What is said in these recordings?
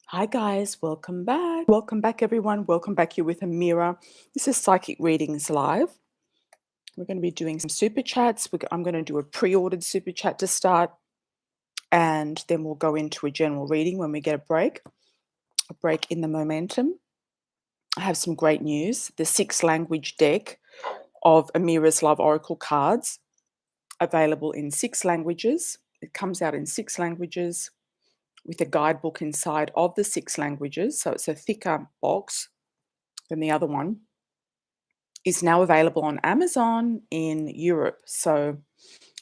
Hi guys, welcome back. Welcome back everyone. Welcome back here with Amira. This is Psychic Readings Live. We're going to be doing some super chats. I'm going to do a pre-ordered super chat to start, and then we'll go into a general reading when we get a break in the momentum. I have some great news. The 6-language deck of Amira's Love Oracle cards, available in 6 languages. It comes out in 6 languages, with a guidebook inside of the 6 languages. So it's a thicker box than the other one, is now available on Amazon in Europe. So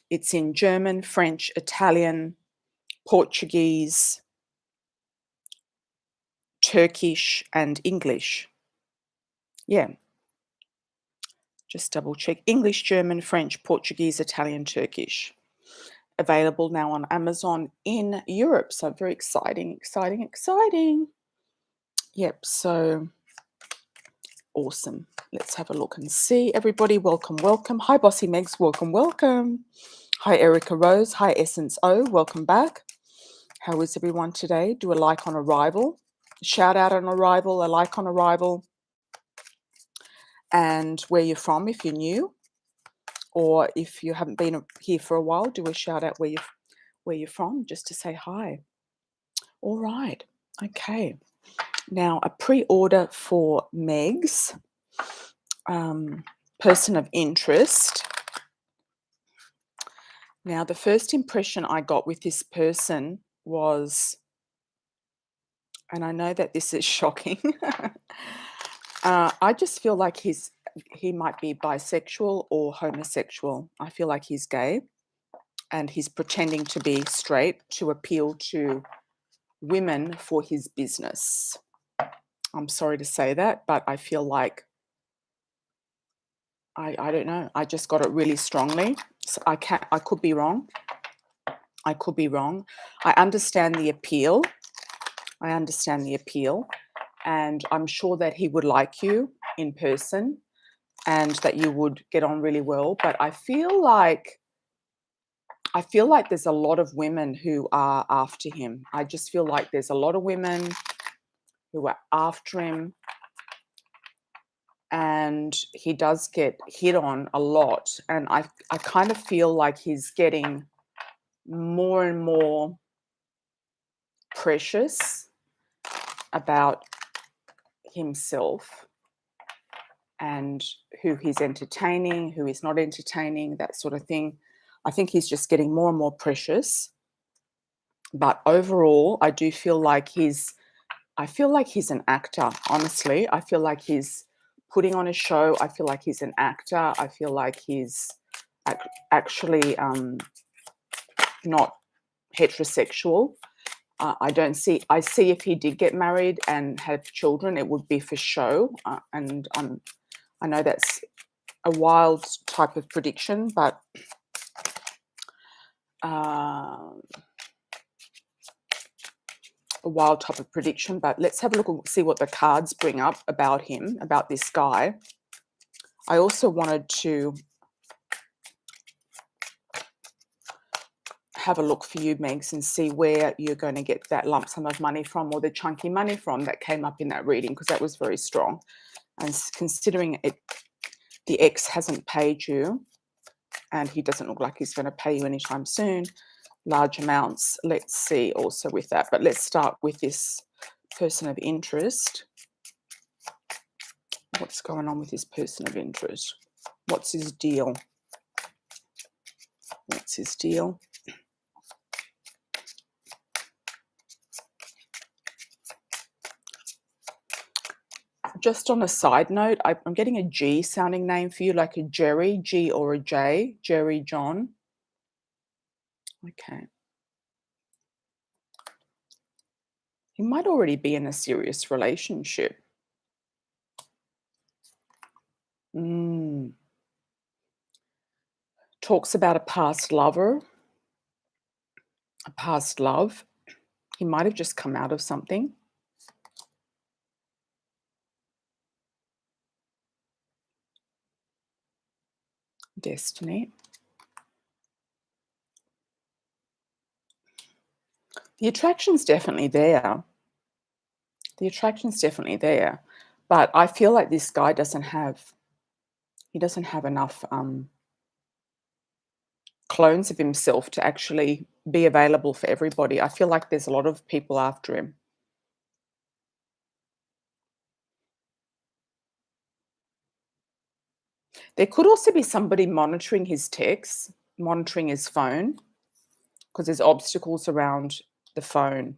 it's in German, French, Italian, Portuguese, Turkish, and English. Yeah, just double check. English, German, French, Portuguese, Italian, Turkish. Available now on Amazon in Europe. So very exciting, exciting, exciting. Yep, so awesome. Let's have a look and see. Everybody, welcome, welcome. Hi, Bossy Megs, welcome, welcome. Hi, Erica Rose. Hi, Essence O, welcome back. How is everyone today? Do a like on arrival, shout out on arrival, a like on arrival, and where you're from if you're new, or if you haven't been here for a while, do a shout out where you're from, just to say hi. All right, okay. Now a pre-order for Megs, person of interest. Now the first impression I got with this person was, and I know that this is shocking, I just feel like he might be bisexual or homosexual. I feel like he's gay and he's pretending to be straight to appeal to women for his business. I'm sorry to say that, but I feel like, I don't know. I just got it really strongly. So I could be wrong. I could be wrong. I understand the appeal. And I'm sure that he would like you in person and that you would get on really well. But I feel like there's a lot of women who are after him. I just feel like there's a lot of women who are after him, and he does get hit on a lot. And I kind of feel like he's getting more and more precious about himself and who he's entertaining, who he's not entertaining, that sort of thing. I think he's just getting more and more precious. But overall, I do feel like he's an actor, honestly. I feel like he's putting on a show. I feel like he's an actor. I feel like he's actually not heterosexual. I see if he did get married and have children, it would be for show. And I know that's a wild type of prediction, but let's have a look and see what the cards bring up about him, about this guy. I also wanted to have a look for you, Megs, and see where you're going to get that lump sum of money from, or the chunky money from, that came up in that reading, because that was very strong. And considering it, the ex hasn't paid you, and he doesn't look like he's going to pay you anytime soon, large amounts. Let's see also with that. But let's start with this person of interest. What's going on with this person of interest? What's his deal? What's his deal? Just on a side note, I'm getting a G sounding name for you, like a Jerry, G or a J, Jerry John. Okay. He might already be in a serious relationship. Talks about a past lover, a past love. He might have just come out of something. Destiny. The attraction's definitely there. The attraction's definitely there. But I feel like this guy doesn't have enough clones of himself to actually be available for everybody. I feel like there's a lot of people after him. There could also be somebody monitoring his texts, monitoring his phone, because there's obstacles around the phone.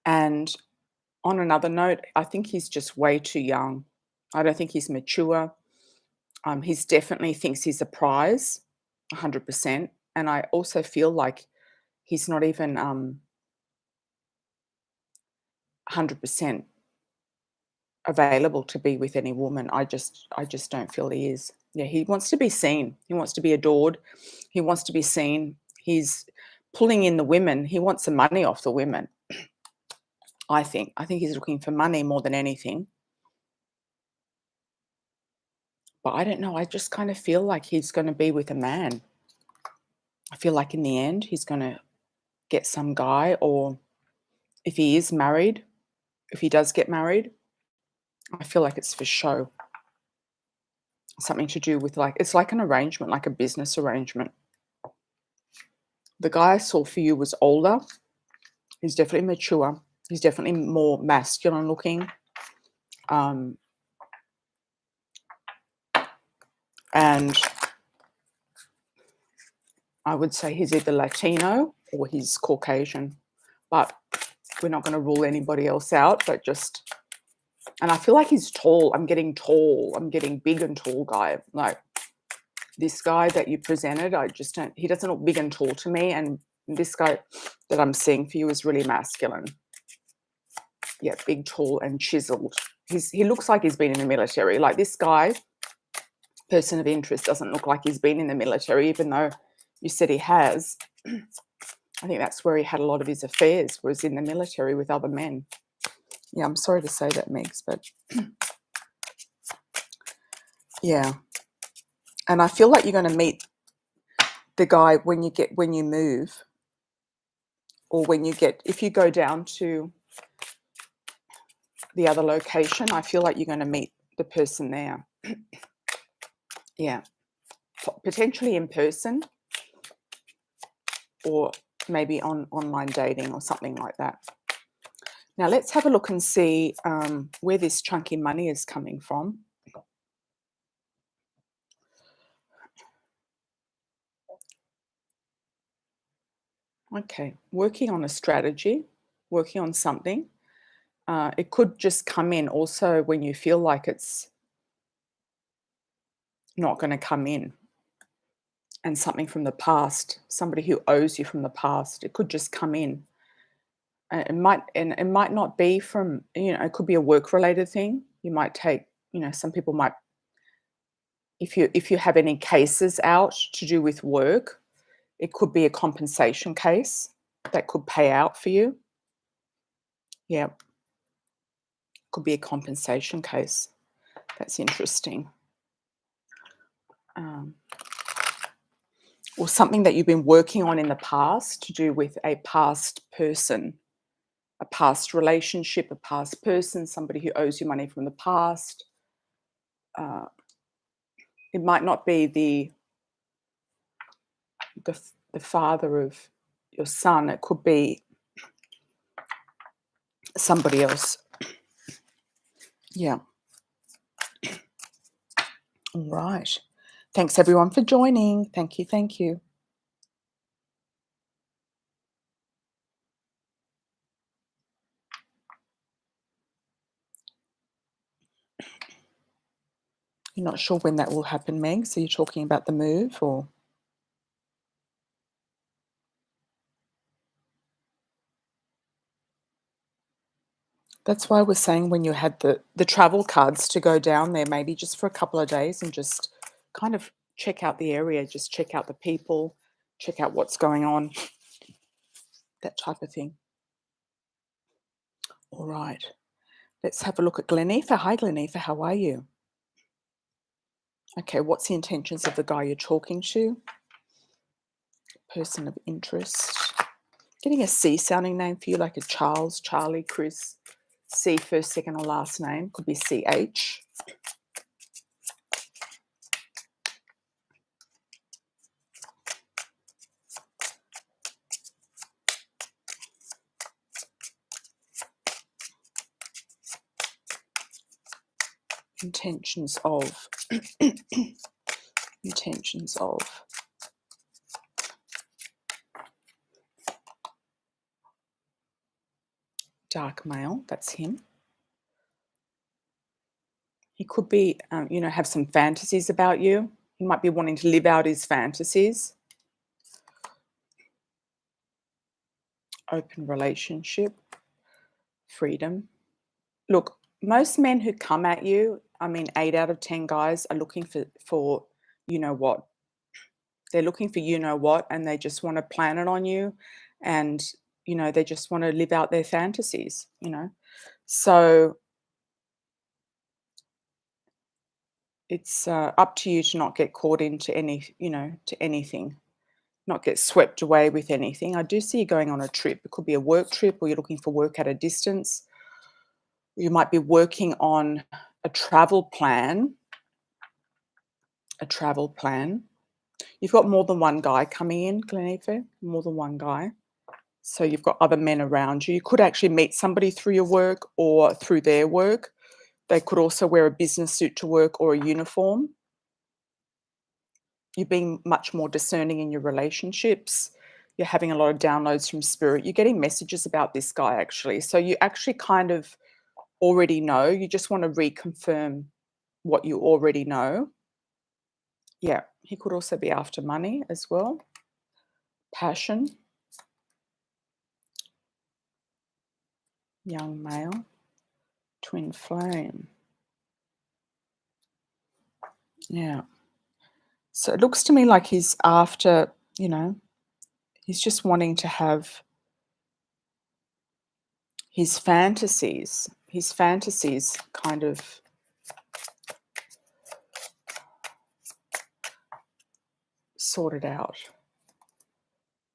And on another note, I think he's just way too young. I don't think he's mature. He's definitely thinks he's a prize, 100%. And I also feel like he's not even 100% available to be with any woman. I just don't feel he is. Yeah, he wants to be seen. He wants to be adored. He wants to be seen. He's pulling in the women. He wants the money off the women. I think he's looking for money more than anything. But I don't know. I just kind of feel like he's going to be with a man. I feel like in the end he's going to get some guy, or if he is married, if he does get married, I feel like it's for show. Something to do with it's like an arrangement, like a business arrangement. The guy I saw for you was older. He's definitely mature. He's definitely more masculine looking. And I would say he's either Latino or he's Caucasian. But we're not going to rule anybody else out, but just... And I feel like he's tall. I'm getting tall. I'm getting big and tall guy. Like this guy that you presented, I just don't... He doesn't look big and tall to me. And this guy that I'm seeing for you is really masculine. Yeah, big, tall, and chiseled. He looks like he's been in the military. Like this guy, person of interest, doesn't look like he's been in the military, even though you said he has. I think that's where he had a lot of his affairs, was in the military with other men. Yeah, I'm sorry to say that, Megs, but yeah. And I feel like you're going to meet the guy when you move, or if you go down to the other location. I feel like you're going to meet the person there. Yeah, potentially in person, or maybe on online dating or something like that. Now let's have a look and see where this chunky money is coming from. Okay, working on a strategy, working on something. It could just come in also when you feel like it's not going to come in, and something from the past, somebody who owes you from the past, it could just come in. It might not be from, it could be a work-related thing. You might take, some people might, if you have any cases out to do with work, it could be a compensation case that could pay out for you. Yeah. Could be a compensation case. That's interesting. Or something that you've been working on in the past to do with a past person, a past relationship, a past person, somebody who owes you money from the past. It might not be the father of your son. It could be somebody else. Yeah. All right. Thanks everyone for joining. Thank you. Thank you. You're not sure when that will happen, Meg? So you're talking about the move, or? That's why I was saying when you had the travel cards to go down there, maybe just for a couple of days and just kind of check out the area, just check out the people, check out what's going on, that type of thing. All right. Let's have a look at Glenifer. Hi, Glenifer. How are you? Okay, what's the intentions of the guy you're talking to? Person of interest. Getting a C sounding name for you, like a Charles, Charlie, Chris. C first, second, or last name. Could be CH. Intentions of. Intentions of. Dark male, that's him. He could be, have some fantasies about you. He might be wanting to live out his fantasies. Open relationship. Freedom. Look, most men who come at you, 8 out of 10 guys are looking for you know what. They're looking for you know what, and they just want to plan it on you, and they just want to live out their fantasies. So it's up to you to not get caught into to anything, not get swept away with anything. I do see you going on a trip. It could be a work trip, or you're looking for work at a distance. You might be working on a travel plan. A travel plan. You've got more than one guy coming in, Glenifer, more than one guy. So you've got other men around you. You could actually meet somebody through your work or through their work. They could also wear a business suit to work or a uniform. You're being much more discerning in your relationships. You're having a lot of downloads from spirit. You're getting messages about this guy, actually. So you actually kind of already know. You just want to reconfirm what you already know. Yeah, he could also be after money as well. Passion. Young male. Twin flame. Yeah. So it looks to me like he's after, he's just wanting to have his fantasies kind of sorted out.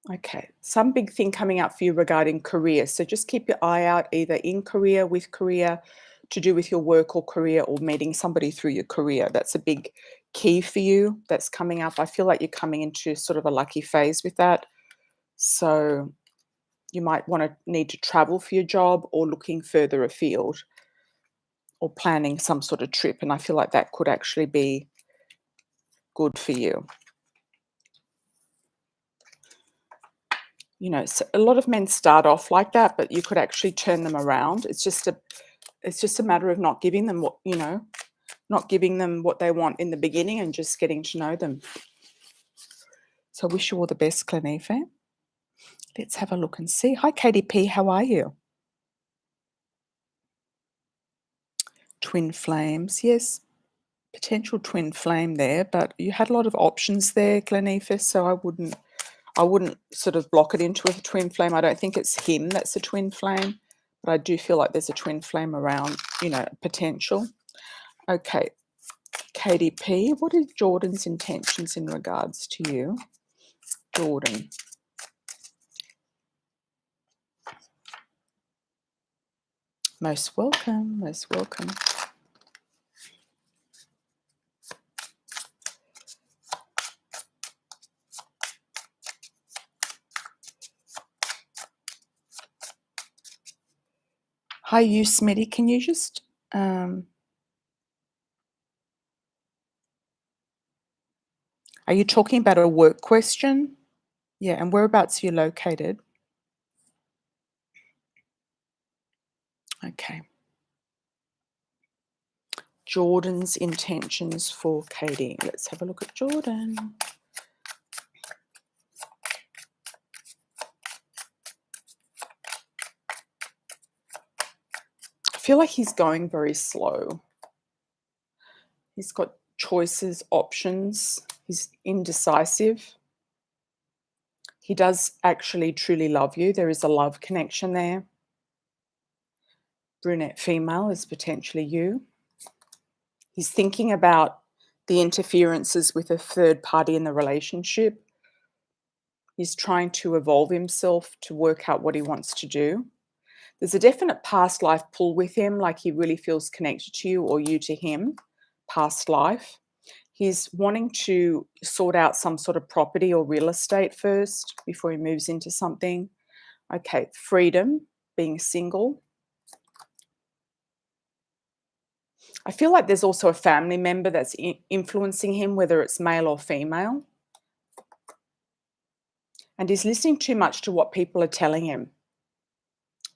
Okay, some big thing coming up for you regarding career. So just keep your eye out either in career, with career, to do with your work or career, or meeting somebody through your career. That's a big key for you that's coming up. I feel like you're coming into sort of a lucky phase with that. So you might need to travel for your job, or looking further afield, or planning some sort of trip. And I feel like that could actually be good for you. So a lot of men start off like that, but you could actually turn them around. It's just a matter of not giving them not giving them what they want in the beginning, and just getting to know them. So I wish you all the best, Glenifer. Let's have a look and see. Hi, KDP. How are you? Twin flames. Yes, potential twin flame there, but you had a lot of options there, Glenifer, so I wouldn't sort of block it into a twin flame. I don't think it's him that's a twin flame, but I do feel like there's a twin flame around, potential. Okay, KDP, what are Jordan's intentions in regards to you? Jordan. Most welcome, most welcome. Hi, you, Smitty. Can you just... are you talking about a work question? Yeah, and whereabouts are you located? Okay. Jordan's intentions for Katie. Let's have a look at Jordan. I feel like he's going very slow. He's got choices, options. He's indecisive. He does actually truly love you. There is a love connection there. Brunette female is potentially you. He's thinking about the interferences with a third party in the relationship. He's trying to evolve himself to work out what he wants to do. There's a definite past life pull with him, like he really feels connected to you or you to him, past life. He's wanting to sort out some sort of property or real estate first before he moves into something. Okay, freedom, being single. I feel like there's also a family member that's influencing him, whether it's male or female. And he's listening too much to what people are telling him.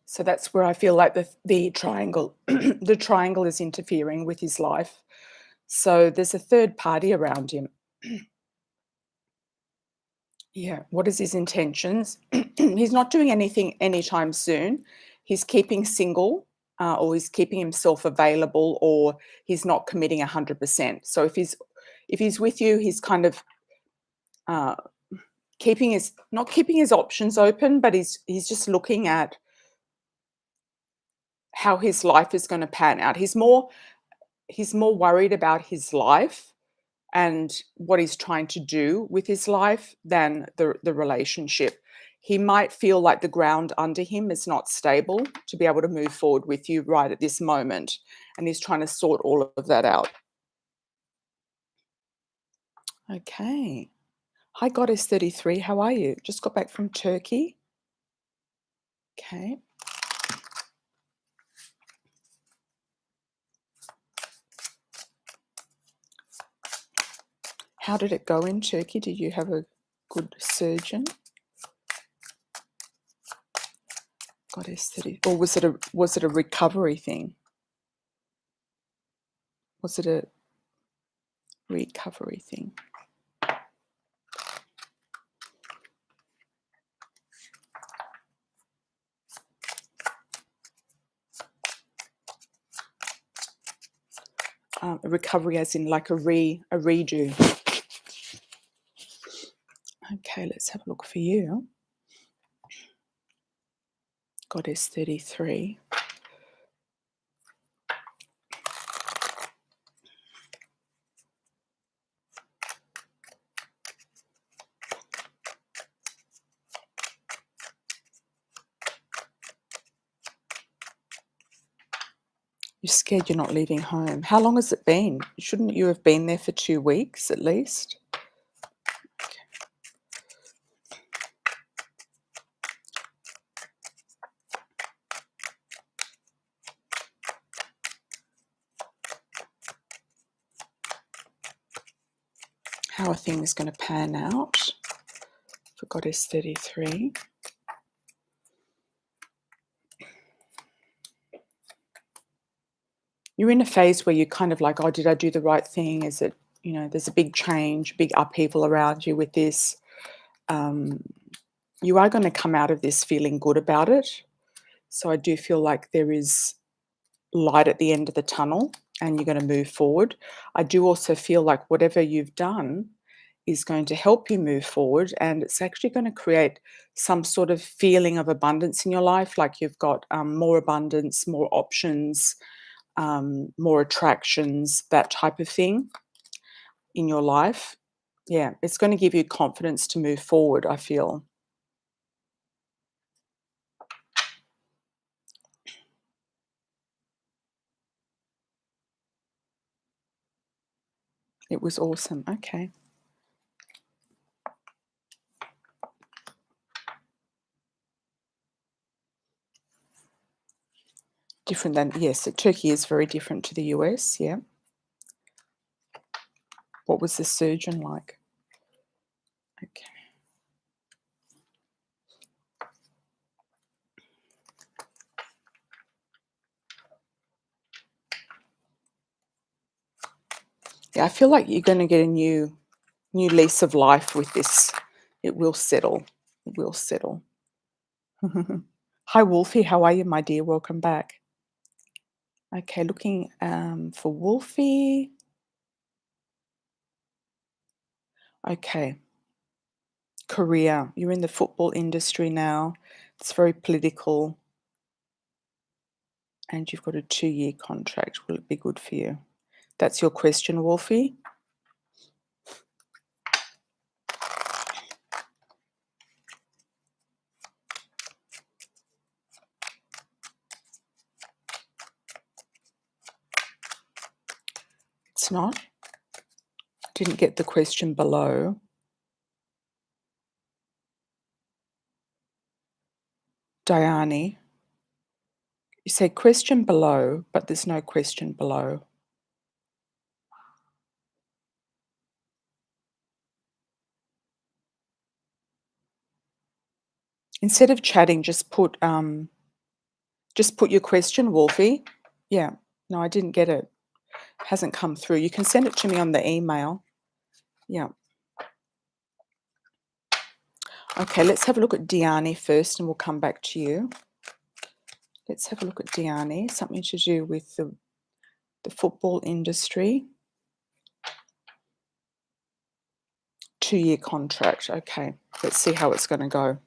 So that's where I feel like the triangle, the triangle is interfering with his life. So there's a third party around him. Yeah, what is his intentions? He's not doing anything anytime soon. He's keeping single, or he's keeping himself available, or he's not committing 100%. So if he's with you, he's kind of not keeping his options open, but he's just looking at how his life is going to pan out. He's more worried about his life and what he's trying to do with his life than the relationship. He might feel like the ground under him is not stable to be able to move forward with you right at this moment, and he's trying to sort all of that out. Okay. Hi, Goddess 33. How are you? Just got back from Turkey. Okay. How did it go in Turkey? Did you have a good surgeon? Goddess 30. Or was it a recovery thing? Was it a recovery thing? A recovery as in like a redo. Okay, let's have a look for you. Goddess 33. You're scared you're not leaving home. How long has it been? Shouldn't you have been there for 2 weeks at least? How are things going to pan out for Goddess 33? You're in a phase where you're kind of like, oh, did I do the right thing? Is it, there's a big change, big upheaval around you with this. You are going to come out of this feeling good about it. So I do feel like there is light at the end of the tunnel and you're going to move forward. I do also feel like whatever you've done is going to help you move forward, and it's actually going to create some sort of feeling of abundance in your life, like you've got more abundance, more options, more attractions, that type of thing in your life. Yeah, it's going to give you confidence to move forward, I feel. It was awesome. Okay. Different than, yes, Turkey is very different to the US, yeah. What was the surgeon like? Okay. Yeah, I feel like you're going to get a new lease of life with this. It will settle. It will settle. Hi, Wolfie. How are you, my dear? Welcome back. Okay, looking for Wolfie. Okay. Career. You're in the football industry now. It's very political. And you've got a 2-year contract. Will it be good for you? That's your question, Wolfie. it's not. Didn't get the question below. Diane, you say question below, but there's no question below. Instead of chatting, just put your question, Wolfie. Yeah, no, I didn't get it. Hasn't come through. You can send it to me on the email. Yeah. Okay, let's have a look at Diane first and we'll come back to you. Let's have a look at Diane, something to do with the football industry. 2-year contract. Okay, let's see how it's going to go.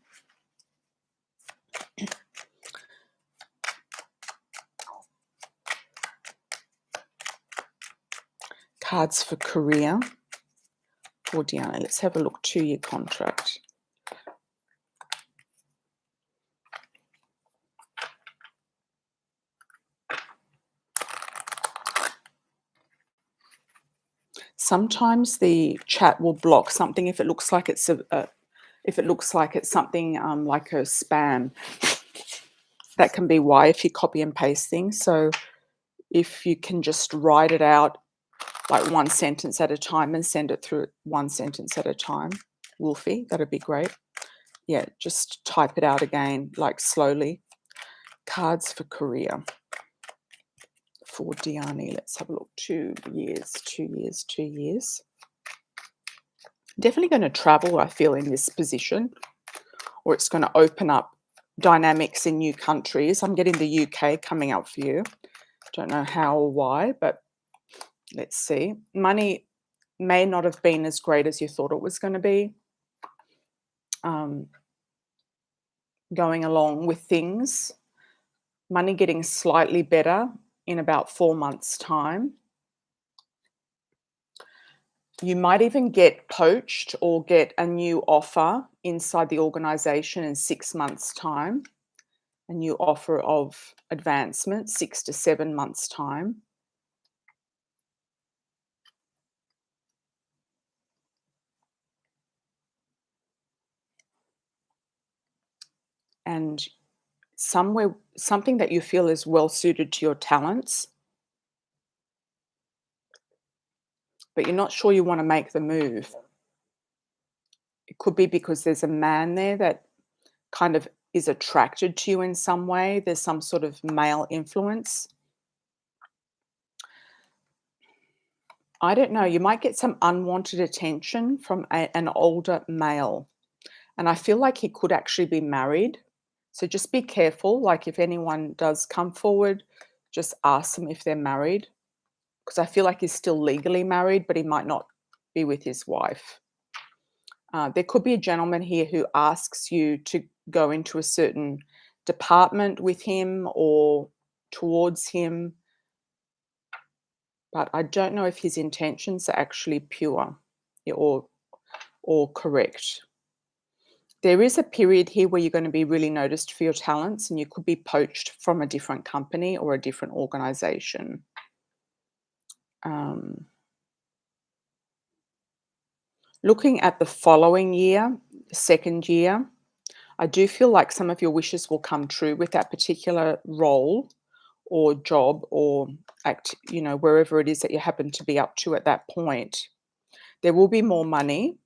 Cards for career for Diane. Let's have a look. 2-year contract. Sometimes the chat will block something if it looks like it's something like a spam. That can be why, if you copy and paste things. So if you can just write it out like one sentence at a time and send it through one sentence at a time, Wolfie, that'd be great. Yeah, just type it out again, like slowly. Cards for career for Diane. Let's have a look. 2 years, 2 years, 2 years. Definitely going to travel, I feel, in this position, or it's going to open up dynamics in new countries. I'm getting the UK coming up for you. Don't know how or why, but let's see. Money may not have been as great as you thought it was going to be. Going along with things. Money getting slightly better in about 4 months' time. You might even get poached or get a new offer inside the organisation in 6 months' time. A new offer of advancement, 6 to 7 months' time. And something that you feel is well suited to your talents, but you're not sure you want to make the move. It could be because there's a man there that kind of is attracted to you in some way. There's some sort of male influence. I don't know. You might get some unwanted attention from an older male. And I feel like he could actually be married. So just be careful. Like if anyone does come forward, just ask them if they're married. Because I feel like he's still legally married, but he might not be with his wife. There could be a gentleman here who asks you to go into a certain department with him or towards him. But I don't know if his intentions are actually pure or correct. There is a period here where you're going to be really noticed for your talents, and you could be poached from a different company or a different organization. Looking at the following year, second year, I do feel like some of your wishes will come true with that particular role or job or wherever it is that you happen to be up to at that point. There will be more money.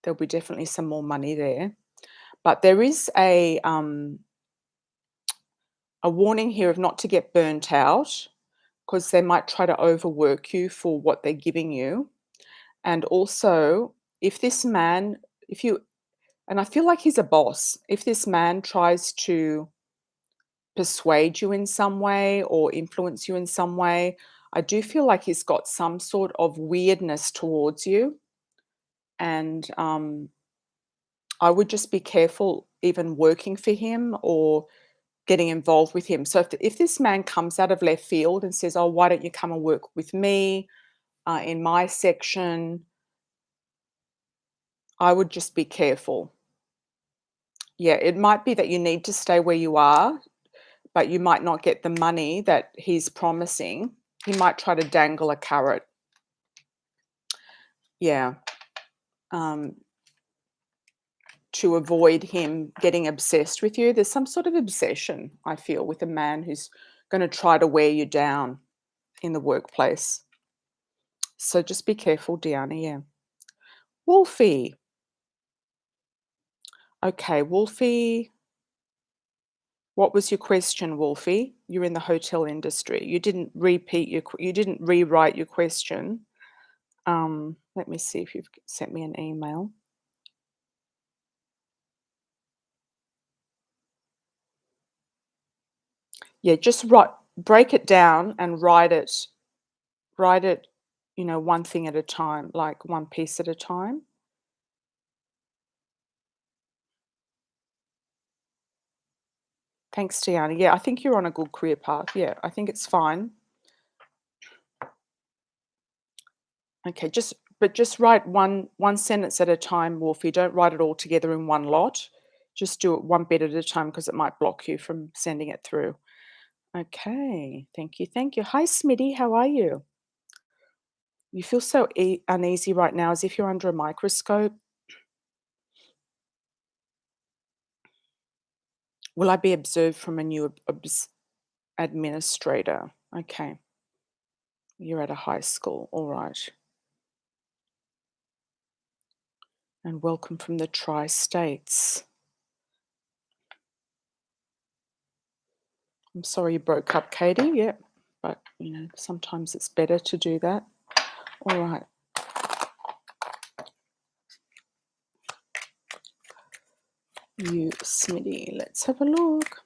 There'll be definitely some more money there. But there is a warning here of not to get burnt out, because they might try to overwork you for what they're giving you. And also, and I feel like he's a boss, if this man tries to persuade you in some way or influence you in some way, I do feel like he's got some sort of weirdness towards you. And I would just be careful even working for him or getting involved with him. So if this man comes out of left field and says, oh, why don't you come and work with me in my section, I would just be careful. Yeah, it might be that you need to stay where you are, but you might not get the money that he's promising. He might try to dangle a carrot. Yeah. To avoid him getting obsessed with you. There's some sort of obsession, I feel, with a man who's going to try to wear you down in the workplace. So just be careful, Deanna. Yeah. Wolfie. Okay, Wolfie. What was your question, Wolfie? You're in the hotel industry. You didn't you didn't rewrite your question. Let me see if you've sent me an email. Yeah, just break it down and write it, one thing at a time, like one piece at a time. Thanks, Tiana. Yeah, I think you're on a good career path. Yeah, I think it's fine. Okay, just write one sentence at a time, Wolfie. Don't write it all together in one lot. Just do it one bit at a time because it might block you from sending it through. Okay, thank you, thank you. Hi, Smitty. How are you? You feel so uneasy right now, as if you're under a microscope. Will I be observed from a new administrator? Okay, you're at a high school. All right. And welcome from the tri-states. I'm sorry you broke up, Katie. Yeah, but sometimes it's better to do that. All right. You, Smitty. Let's have a look.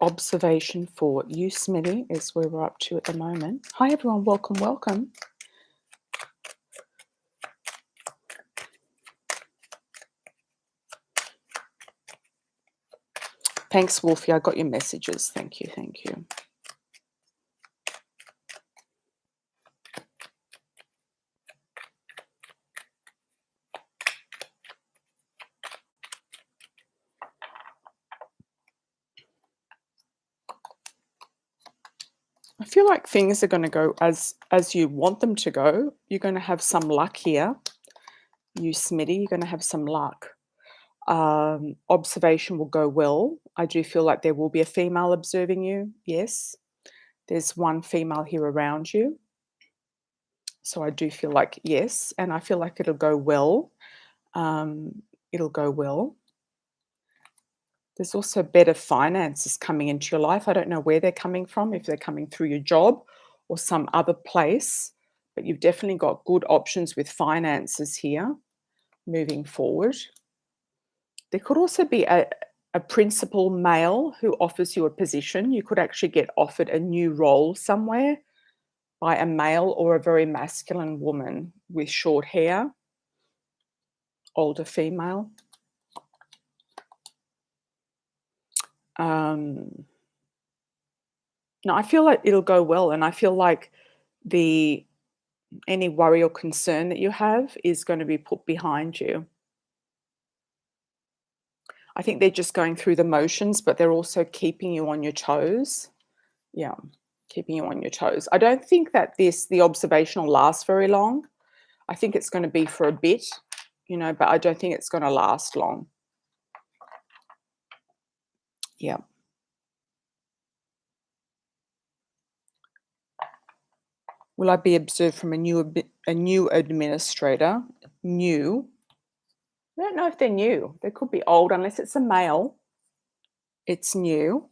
Observation for you, Smitty, is where we're up to at the moment. Hi, everyone. Welcome, welcome. Thanks, Wolfie. I got your messages. Thank you, thank you. I feel like things are going to go as you want them to go. You're going to have some luck here. You, Smitty, you're going to have some luck. Observation will go well. I do feel like there will be a female observing you. Yes. There's one female here around you. So I do feel like yes. And I feel like it'll go well. It'll go well. There's also better finances coming into your life. I don't know where they're coming from, if they're coming through your job or some other place, but you've definitely got good options with finances here moving forward. There could also be a principal male who offers you a position. You could actually get offered a new role somewhere by a male or a very masculine woman with short hair, older female. No, I feel like it'll go well, and I feel like any worry or concern that you have is going to be put behind you. I think they're just going through the motions, but they're also keeping you on your toes. Yeah, keeping you on your toes. I don't think that the observation will last very long. I think it's going to be for a bit, but I don't think it's going to last long. Yeah. Will I be observed from a new administrator? New. I don't know if they're new. They could be old, unless it's a male. It's new.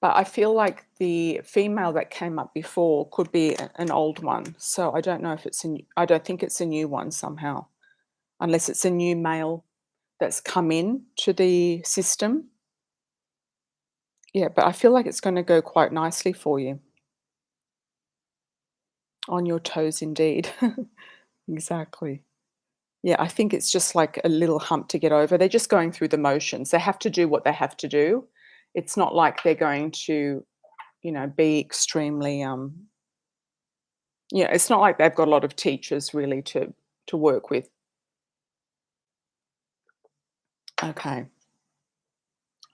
But I feel like the female that came up before could be an old one. So I don't know if it's I don't think it's a new one somehow, unless it's a new male that's come in to the system. Yeah, but I feel like it's going to go quite nicely for you. On your toes, indeed. Exactly. Yeah, I think it's just like a little hump to get over. They're just going through the motions. They have to do what they have to do. It's not like they're going to, be extremely it's not like they've got a lot of teachers really to work with. Okay.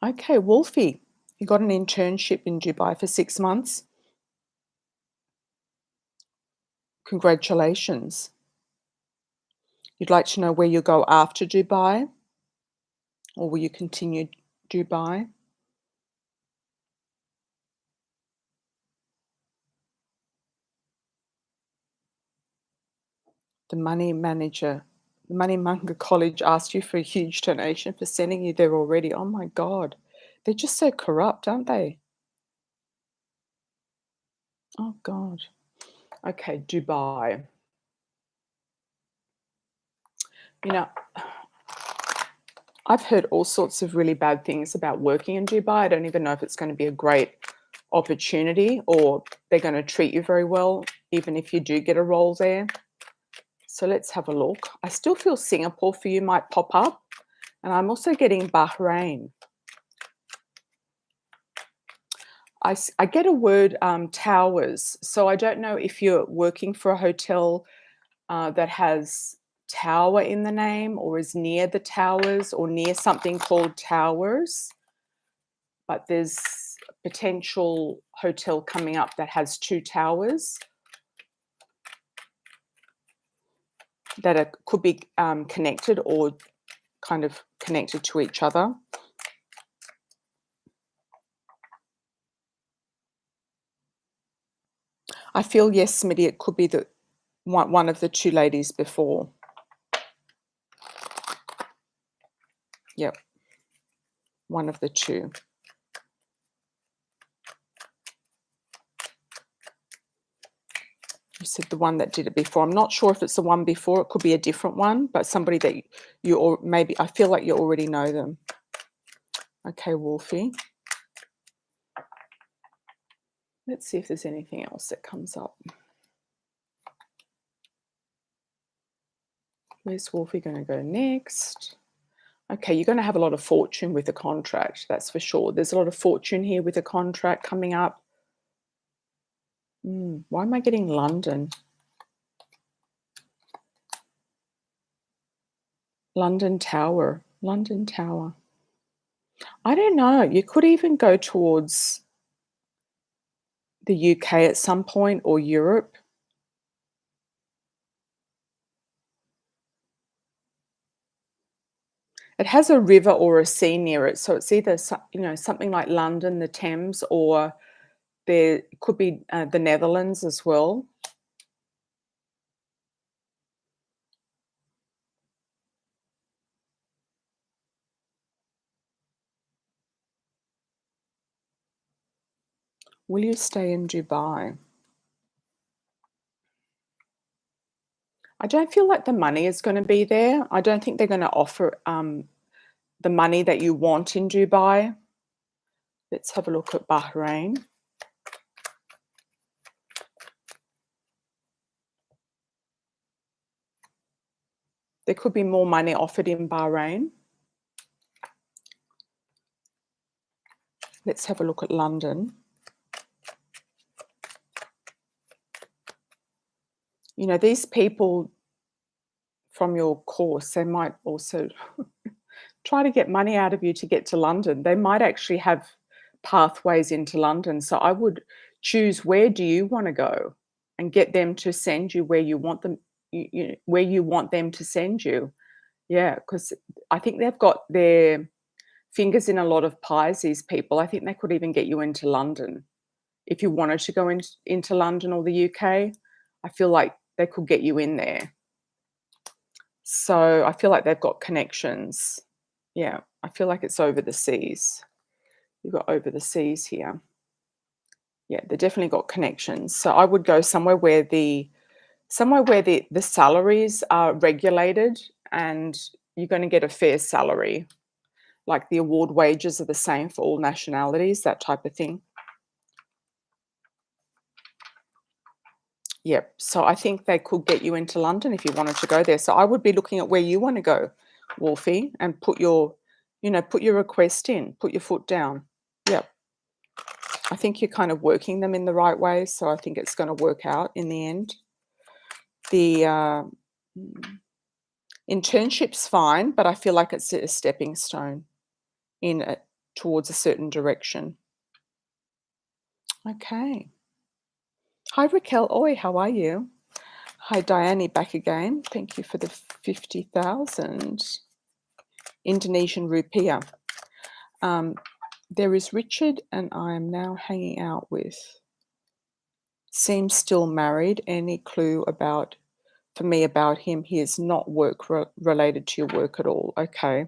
Okay, Wolfie, you got an internship in Dubai for 6 months. Congratulations. You'd like to know where you go after Dubai, or will you continue Dubai? The money manager, the money monger college asked you for a huge donation for sending you there already. Oh my God. They're just so corrupt, aren't they? Oh God. Okay, Dubai. You know, I've heard all sorts of really bad things about working in Dubai. I don't even know if it's going to be a great opportunity or they're going to treat you very well, even if you do get a role there. So let's have a look. I still feel Singapore for you might pop up. And I'm also getting Bahrain. I get a word towers. So I don't know if you're working for a hotel that has tower in the name or is near the towers or near something called towers. But there's a potential hotel coming up that has 2 towers that could be connected or kind of connected to each other. I feel, yes, Smitty, it could be the one of the 2 ladies before. Yep, one of the 2. You said the one that did it before. I'm not sure if it's the one before. It could be a different one, but somebody that you or maybe I feel like you already know them. Okay, Wolfie. Let's see if there's anything else that comes up. Where's Wolfie going to go next? Okay, you're going to have a lot of fortune with a contract, that's for sure. There's a lot of fortune here with a contract coming up. Why am I getting London? London Tower. London Tower. I don't know. You could even go towards the UK at some point or Europe. It has a river or a sea near it, so it's either something like London, the Thames, or there could be the Netherlands as well. Will you stay in Dubai? I don't feel like the money is going to be there. I don't think they're going to offer the money that you want in Dubai. Let's have a look at Bahrain. There could be more money offered in Bahrain. Let's have a look at London. These people from your course, they might also try to get money out of you to get to London. They might actually have pathways into London. So I would choose, where do you want to go, and get them to send you where you want them, where you want them to send you. Yeah, because I think they've got their fingers in a lot of pies, these people. I think they could even get you into London. If you wanted to go into London or the UK, I feel like they could get you in there. So I feel like they've got connections. Yeah, I feel like it's over the seas. You've got over the seas here. Yeah, they definitely got connections. So I would go somewhere where the salaries are regulated and you're going to get a fair salary. Like the award wages are the same for all nationalities, that type of thing. Yep. So I think they could get you into London if you wanted to go there. So I would be looking at where you want to go, Wolfie, and put your request in, put your foot down. Yep. I think you're kind of working them in the right way. So I think it's going to work out in the end. The internship's fine, but I feel like it's a stepping stone towards a certain direction. Okay. Hi, Raquel. Oi, how are you? Hi, Diane, back again. Thank you for the 50,000 Indonesian rupiah. There is Richard, and I am now hanging out with. Seems still married. Any clue for me about him? He is not work related to your work at all. Okay.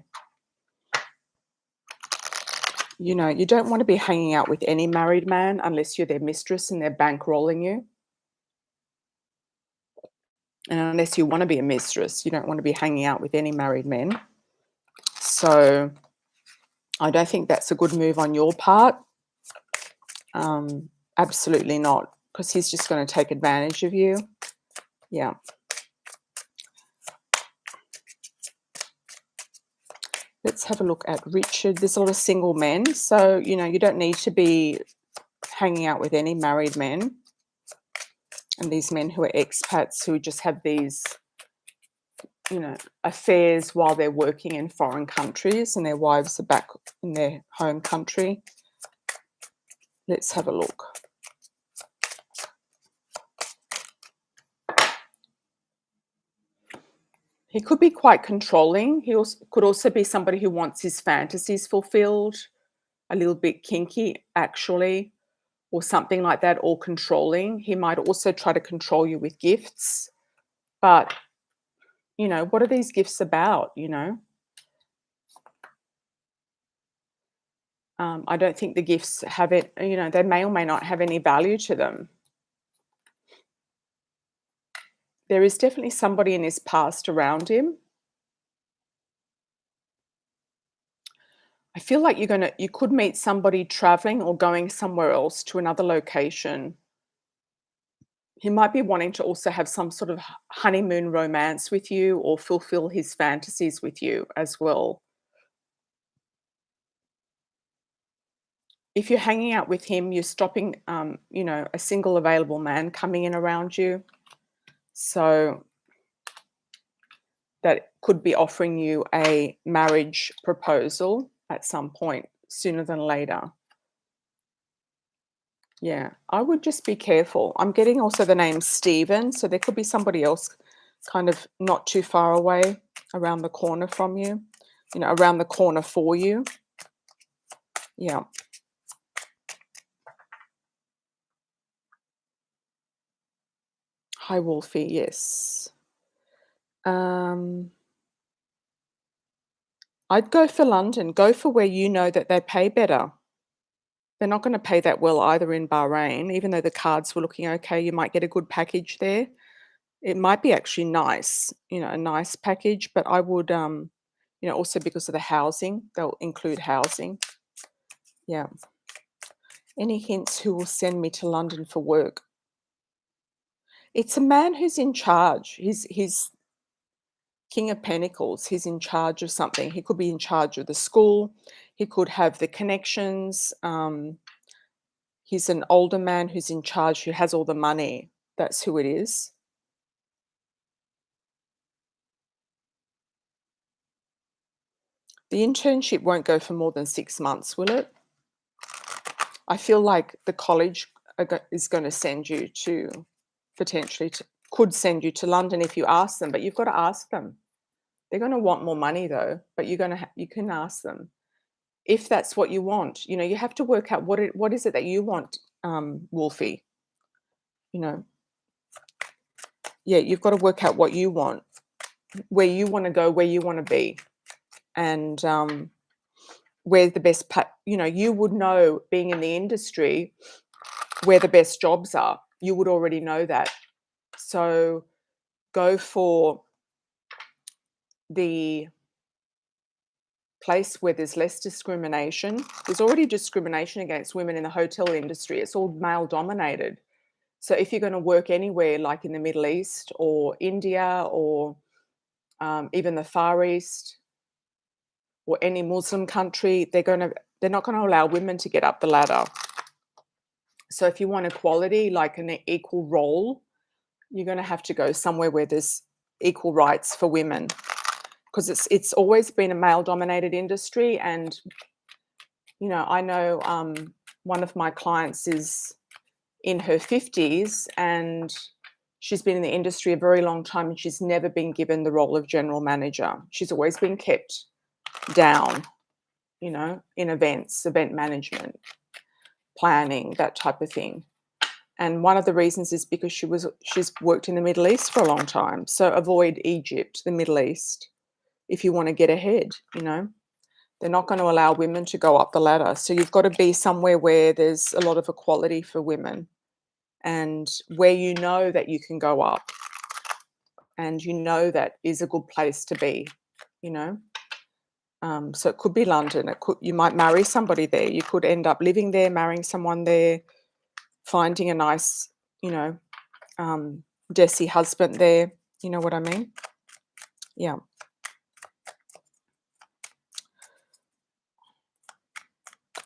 You know, you don't want to be hanging out with any married man unless you're their mistress and they're bankrolling you. And unless you want to be a mistress, you don't want to be hanging out with any married men. So I don't think that's a good move on your part. Absolutely not, because he's just going to take advantage of you. Yeah. Let's have a look at Richard. There's a lot of single men. So, you know, you don't need to be hanging out with any married men. And these men who are expats who just have these, you know, affairs while they're working in foreign countries and their wives are back in their home country. Let's have a look. He could be quite controlling. He could also be somebody who wants his fantasies fulfilled, a little bit kinky, actually, or something like that, or controlling. He might also try to control you with gifts. But, you know, what are these gifts about, you know? I don't think the gifts have it, you know, they may or may not have any value to them. There is definitely somebody in his past around him. I feel like you could meet somebody traveling or going somewhere else to another location. He might be wanting to also have some sort of honeymoon romance with you or fulfill his fantasies with you as well. If you're hanging out with him, you're stopping, you know, a single available man coming in around you. So that could be offering you a marriage proposal at some point, sooner than later. Yeah, I would just be careful. I'm getting also the name Stephen, so there could be somebody else kind of not too far away, around the corner from you, you know, around the corner for you. Yeah. Hi, Wolfie. Yes. I'd go for London. Go for where you know that they pay better. They're not going to pay that well either in Bahrain, even though the cards were looking okay. You might get a good package there. It might be actually nice, you know, a nice package, but I would, you know, also because of the housing, they'll include housing. Yeah. Any hints who will send me to London for work? It's a man who's in charge. He's King of Pentacles. He's in charge of something. He could be in charge of the school. He could have the connections. He's an older man who's in charge, who has all the money. That's who it is. The internship won't go for more than 6 months, will it? I feel like the college is going to send you to, potentially could send you to London if you ask them, but you've got to ask them. They're going to want more money though, but you can ask them if that's what you want. You know, you have to work out what is it that you want, Wolfie. You know, yeah, you've got to work out what you want, where you want to go, where you want to be, and where's the best. You know, you would know, being in the industry, where the best jobs are. You would already know that. So go for the place where there's less discrimination. There's already discrimination against women in the hotel industry. It's all male dominated. So if you're going to work anywhere like in the Middle East or India or even the Far East or any Muslim country, they're not going to allow women to get up the ladder. So if you want equality, like an equal role, you're going to have to go somewhere where there's equal rights for women, because it's always been a male-dominated industry. And I know one of my clients is in her 50s and she's been in the industry a very long time, and she's never been given the role of general manager. She's always been kept down, in events, event management, planning, that type of thing. And one of the reasons is because she's worked in the Middle East for a long time. So avoid Egypt, the Middle East, if you want to get ahead. They're not going to allow women to go up the ladder. So you've got to be somewhere where there's a lot of equality for women, and where you know that you can go up, and that is a good place to be. So it could be London. You might marry somebody there. You could end up living there, marrying someone there, finding a nice, Desi husband there. You know what I mean? Yeah.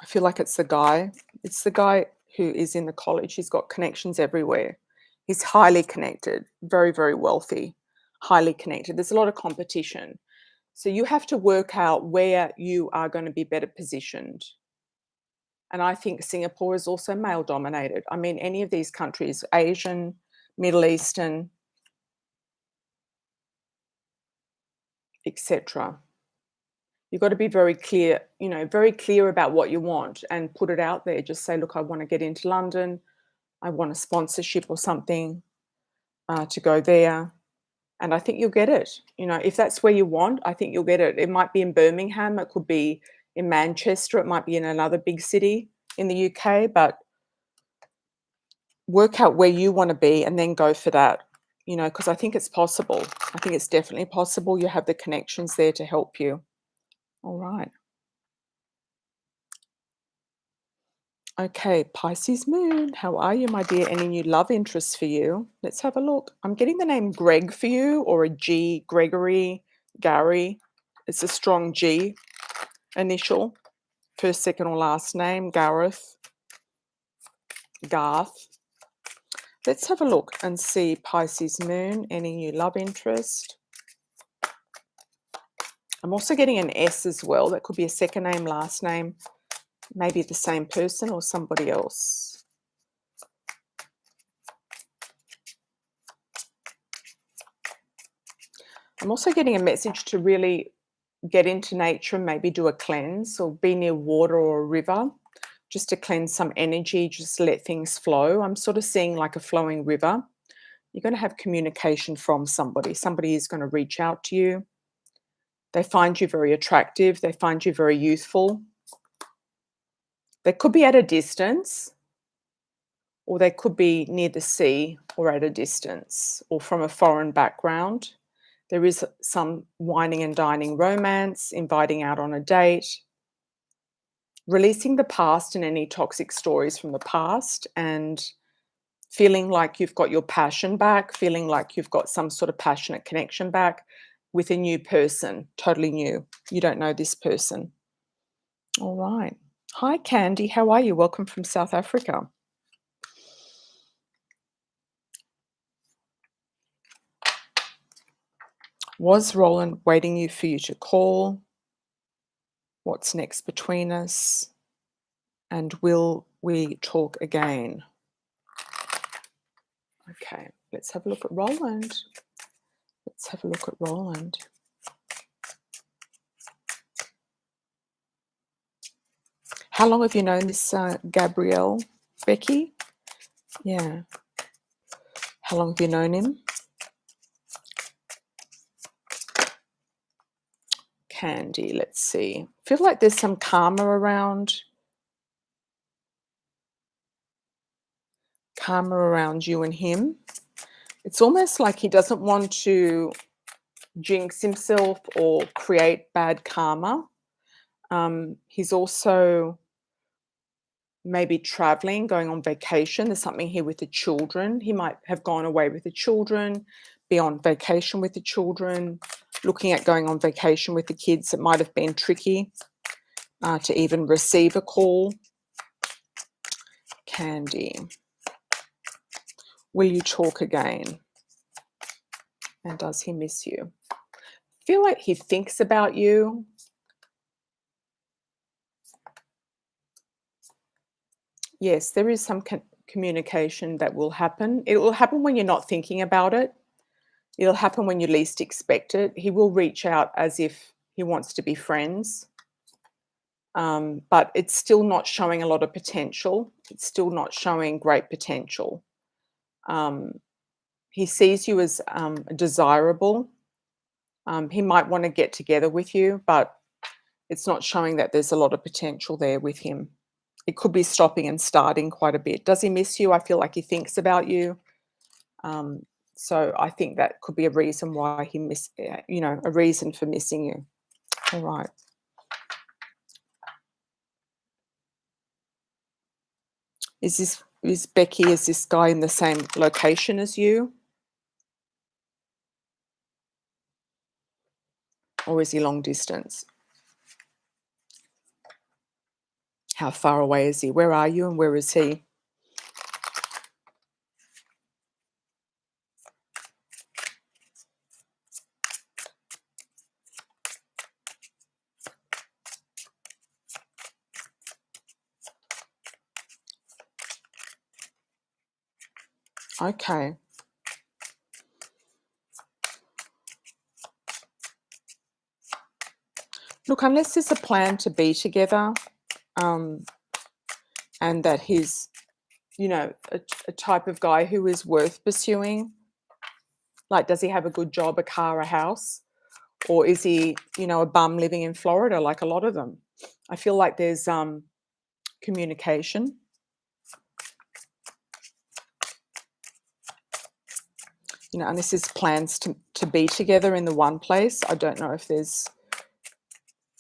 I feel like it's the guy. It's the guy who is in the college. He's got connections everywhere. He's highly connected, very, very wealthy, highly connected. There's a lot of competition. So you have to work out where you are going to be better positioned. And I think Singapore is also male dominated. I mean, any of these countries, Asian, Middle Eastern, etc. You've got to be very clear, very clear about what you want and put it out there. Just say, look, I want to get into London. I want a sponsorship or something to go there. And I think you'll get it. If that's where you want, I think you'll get it. It might be in Birmingham. It could be in Manchester. It might be in another big city in the UK. But work out where you want to be and then go for that, because I think it's possible. I think it's definitely possible. You have the connections there to help you. All right. Okay, Pisces Moon, how are you, my dear? Any new love interests for you? Let's have a look. I'm getting the name Greg for you, or a G, Gregory, Gary. It's a strong G initial, first, second, or last name, Gareth, Garth. Let's have a look and see, Pisces Moon, any new love interest? I'm also getting an S as well. That could be a second name, last name, maybe the same person or somebody else. I'm also getting a message to really get into nature and maybe do a cleanse, or be near water or a river, just to cleanse some energy, just let things flow. I'm sort of seeing like a flowing river. You're going to have communication from somebody. Somebody is going to reach out to you. They find you very attractive. They find you very youthful. They could be at a distance, or they could be near the sea or at a distance, or from a foreign background. There is some wining and dining romance, inviting out on a date, releasing the past and any toxic stories from the past, and feeling like you've got your passion back, feeling like you've got some sort of passionate connection back with a new person, totally new. You don't know this person. All right. Hi, Candy. How are you? Welcome from South Africa. Was Roland waiting for you to call? What's next between us? And will we talk again? Okay, let's have a look at Roland. Let's have a look at Roland. How long have you known this Gabrielle, Becky? Yeah. How long have you known him? Candy, let's see. I feel like there's some karma around. karma around you and him. It's almost like he doesn't want to jinx himself or create bad karma. He's also maybe traveling, going on vacation. There's something here with the children. He might have gone away with the children, be on vacation with the children, looking at going on vacation with the kids. It might have been tricky to even receive a call. Candy. Will you talk again? And does he miss you? I feel like he thinks about you. Yes, there is some communication that will happen. It will happen when you're not thinking about it. It'll happen when you least expect it. He will reach out as if he wants to be friends. But it's still not showing a lot of potential. It's still not showing great potential. He sees you as desirable. He might want to get together with you, but it's not showing that there's a lot of potential there with him. It could be stopping and starting quite a bit. Does he miss you? I feel like he thinks about you. So I think that could be a reason why he a reason for missing you. All right. Is Becky, is this guy in the same location as you? Or is he long distance? How far away is he? Where are you and where is he? Okay. Look, unless there's a plan to be together, and that he's, a type of guy who is worth pursuing. Like, does he have a good job, a car, a house? Or is he, a bum living in Florida like a lot of them? I feel like there's communication. And this is plans to be together in the one place. I don't know if there's,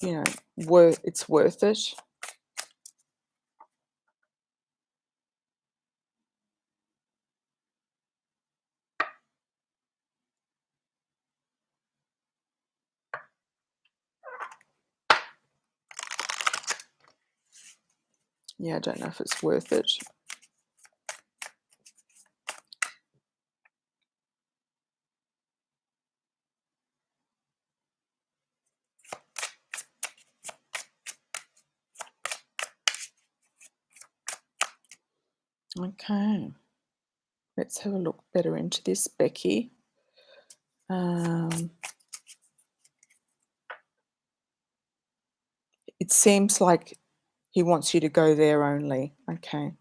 it's worth it. Yeah, I don't know if it's worth it. Okay. Let's have a look better into this, Becky. It seems like he wants you to go there only. Okay.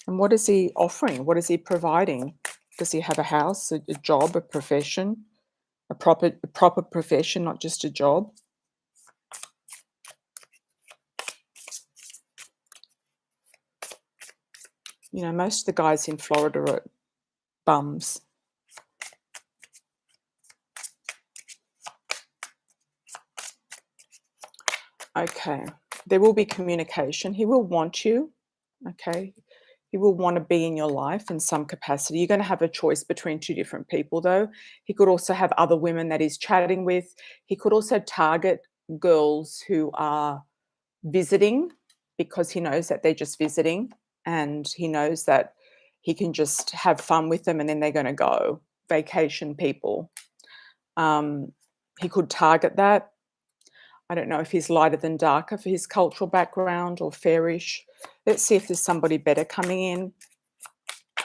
And what is he offering? What is he providing? Does he have a house, a job, a profession, a proper profession, not just a job? Most of the guys in Florida are bums. Okay. There will be communication. He will want you. Okay. He will want to be in your life in some capacity. You're going to have a choice between two different people, though. He could also have other women that he's chatting with. He could also target girls who are visiting because he knows that they're just visiting and he knows that he can just have fun with them and then they're going to go. Vacation people. He could target that. I don't know if he's lighter than darker for his cultural background or fairish. Let's see if there's somebody better coming in. I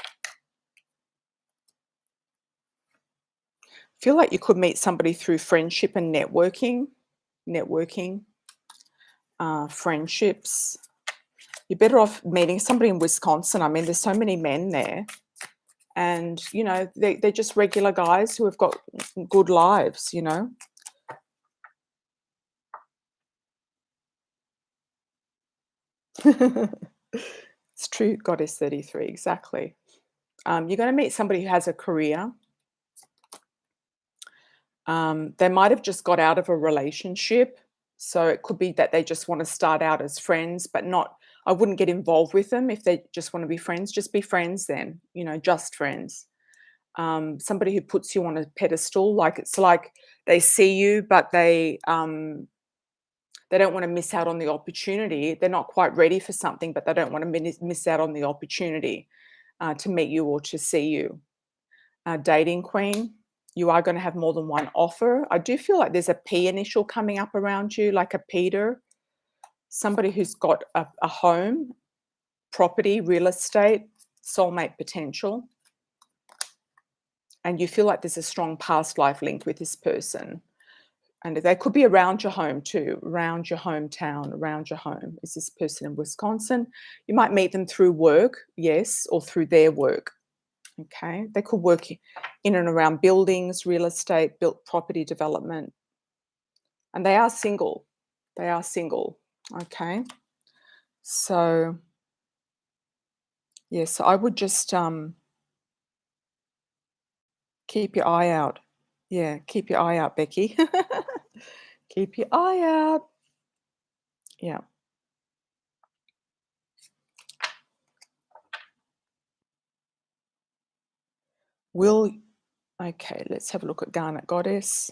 feel like you could meet somebody through friendship and networking. Friendships. You're better off meeting somebody in Wisconsin. I mean, there's so many men there. And, they're just regular guys who have got good lives, It's true, Goddess 33, exactly. You're going to meet somebody who has a career. They might have just got out of a relationship. So it could be that they just want to start out as friends, but not, I wouldn't get involved with them if they just want to be friends. Just be friends then, just friends. Somebody who puts you on a pedestal, like it's like they see you, but they don't want to miss out on the opportunity. They're not quite ready for something, but they don't want to miss out on the opportunity to meet you or to see you. Dating queen, you are going to have more than one offer. I do feel like there's a P initial coming up around you, like a Peter, somebody who's got a home, property, real estate, soulmate potential. And you feel like there's a strong past life link with this person. And they could be around your home too, around your hometown, around your home. Is this person in Wisconsin? You might meet them through work, yes, or through their work. Okay, they could work in and around buildings, real estate, built property development. And they are single. They are single. Okay. So, yes, I would just keep your eye out. Yeah, keep your eye out, Becky. Keep your eye out. Yeah. Okay, let's have a look at Garnet Goddess.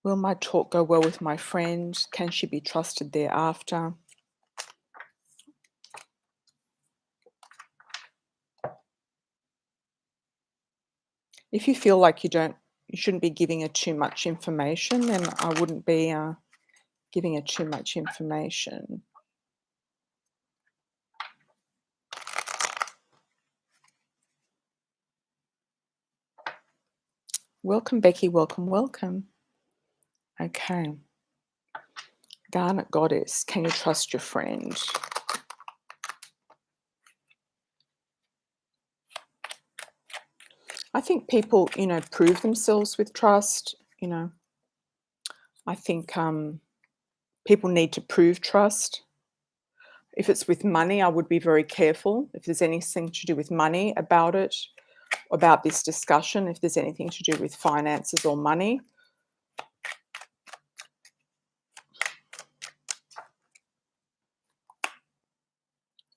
Will my talk go well with my friend? Can she be trusted thereafter? If you feel like you shouldn't be giving her too much information, then I wouldn't be giving her too much information. Welcome, Becky. Welcome, welcome. Okay. Garnet Goddess, can you trust your friend? I think people, prove themselves with trust. I think people need to prove trust. If it's with money, I would be very careful. If there's anything to do with money about it, about this discussion, if there's anything to do with finances or money.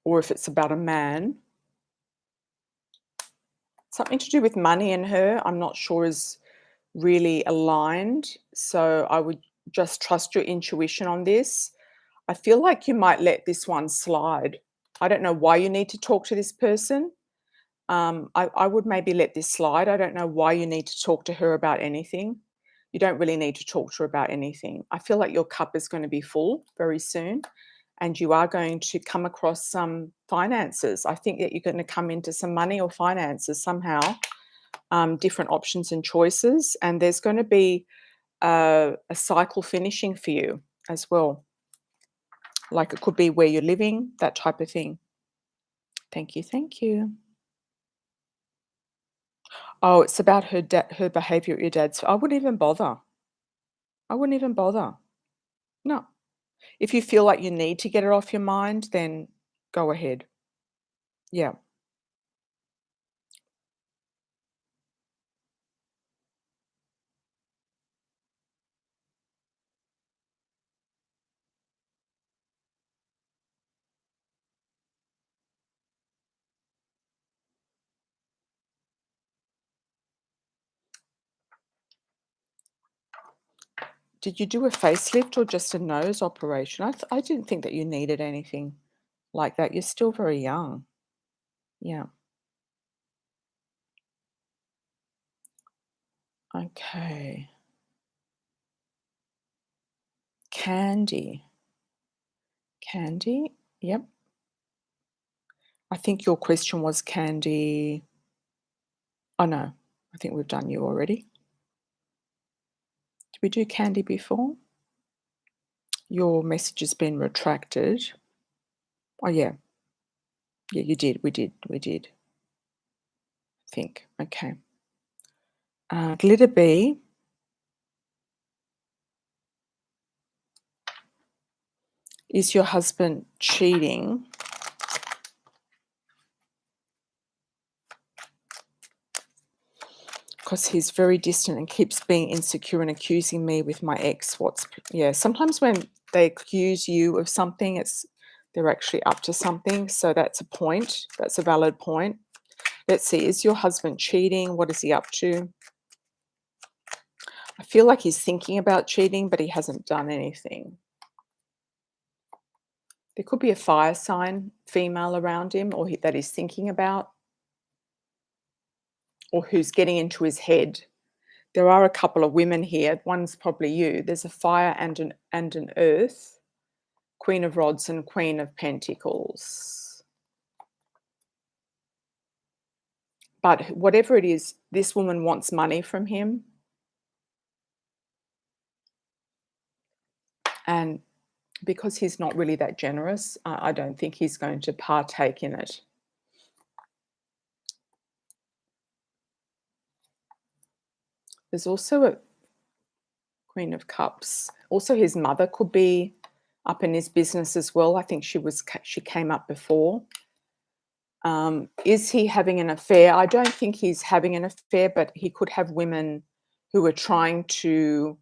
Or if it's about a man. Something to do with money and her, I'm not sure is really aligned. So I would just trust your intuition on this. I feel like you might let this one slide. I don't know why you need to talk to this person. I would maybe let this slide. I don't know why you need to talk to her about anything. You don't really need to talk to her about anything. I feel like your cup is going to be full very soon and you are going to come across some finances. I think that you're going to come into some money or finances somehow, different options and choices. And there's going to be a cycle finishing for you as well. Like it could be where you're living, that type of thing. Thank you. Thank you. Oh, it's about her behavior at your dad's. I wouldn't even bother. I wouldn't even bother. No. If you feel like you need to get it off your mind, then go ahead. Yeah. Did you do a facelift or just a nose operation? I didn't think that you needed anything like that. You're still very young. Yeah. Okay. Candy. Candy? Yep. I think your question was candy. Oh, no. I think we've done you already. Did we do candy before? Your message has been retracted. Oh, yeah. Yeah, you did. We did. I think. Okay. Glitter bee. Is your husband cheating? Because he's very distant and keeps being insecure and accusing me with my ex. Yeah, sometimes when they accuse you of something, they're actually up to something. So that's a point. That's a valid point. Let's see, is your husband cheating? What is he up to? I feel like he's thinking about cheating, but he hasn't done anything. There could be a fire sign female around him that he's thinking about, or who's getting into his head. There are a couple of women here. One's probably you. There's a fire and an earth, Queen of Rods and Queen of Pentacles. But whatever it is, this woman wants money from him. And because he's not really that generous, I don't think he's going to partake in it. There's also a Queen of Cups. Also, his mother could be up in his business as well. I think she came up before. Is he having an affair? I don't think he's having an affair, but he could have women who are trying to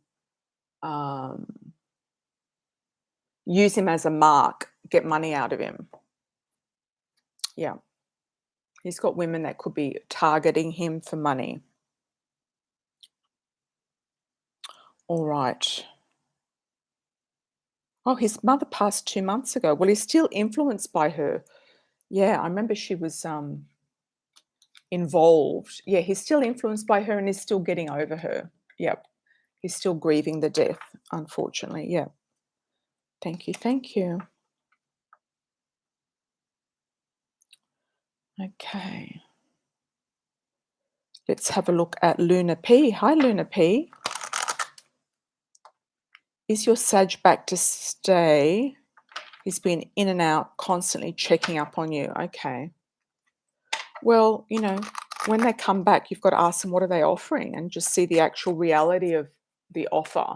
use him as a mark, get money out of him. Yeah. He's got women that could be targeting him for money. All right. Oh, his mother passed 2 months ago. Well, he's still influenced by her. Yeah, I remember she was involved. Yeah, he's still influenced by her and is still getting over her. Yep. He's still grieving the death, unfortunately. Yeah. Thank you. Thank you. Okay. Let's have a look at Luna P. Hi, Luna P. Is your Sag back to stay? He's been in and out, constantly checking up on you. Okay. Well, when they come back, you've got to ask them what are they offering and just see the actual reality of the offer,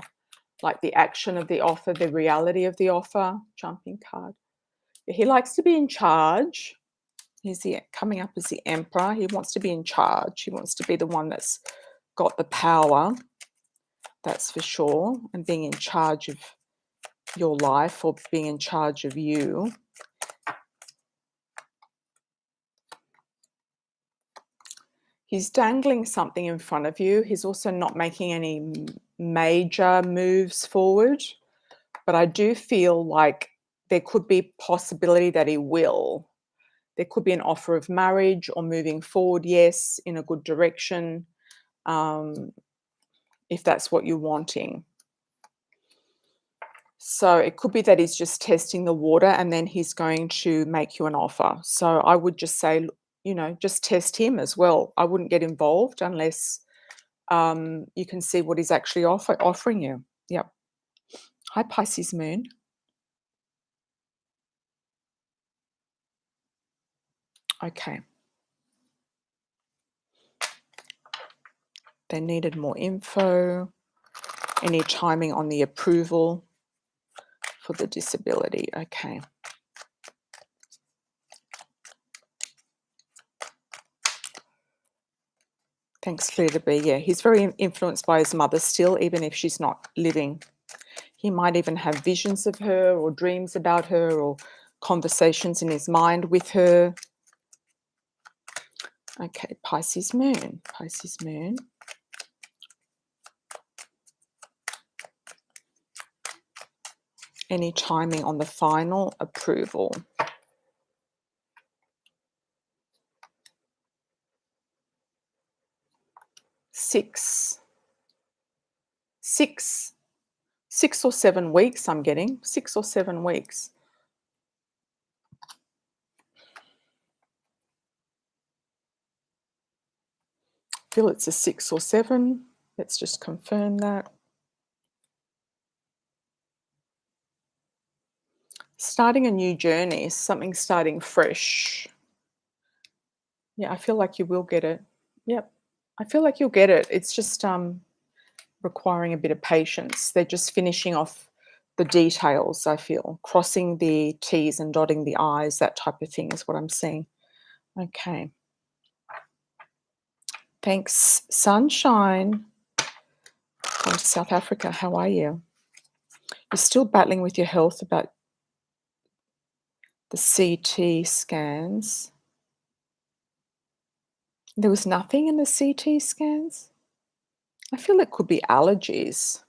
like the action of the offer, the reality of the offer. Jumping card. He likes to be in charge. He's coming up as the Emperor. He wants to be in charge. He wants to be the one that's got the power. That's for sure. And being in charge of your life or being in charge of you. He's dangling something in front of you. He's also not making any major moves forward. But I do feel like there could be possibility that he will. There could be an offer of marriage or moving forward, yes, in a good direction, if that's what you're wanting. So it could be that he's just testing the water and then he's going to make you an offer. So I would just say, just test him as well. I wouldn't get involved unless you can see what he's actually offering you. Yep. Hi, Pisces Moon. Okay. They needed more info. Any timing on the approval for the disability? Okay. Thanks, Clear to Be. Yeah, he's very influenced by his mother still, even if she's not living. He might even have visions of her or dreams about her or conversations in his mind with her. Okay, Pisces Moon. Pisces Moon. Any timing on the final approval? Six or 7 weeks, I'm getting. 6 or 7 weeks. I feel it's a 6 or 7. Let's just confirm that. Starting a new journey, something starting fresh. Yeah, I feel like you will get it. Yep. I feel like you'll get it. It's just requiring a bit of patience. They're just finishing off the details, I feel. Crossing the T's and dotting the I's, that type of thing is what I'm seeing. Okay. Thanks, Sunshine from South Africa. How are you? You're still battling with your health about the CT scans. There was nothing in the CT scans? I feel it could be allergies.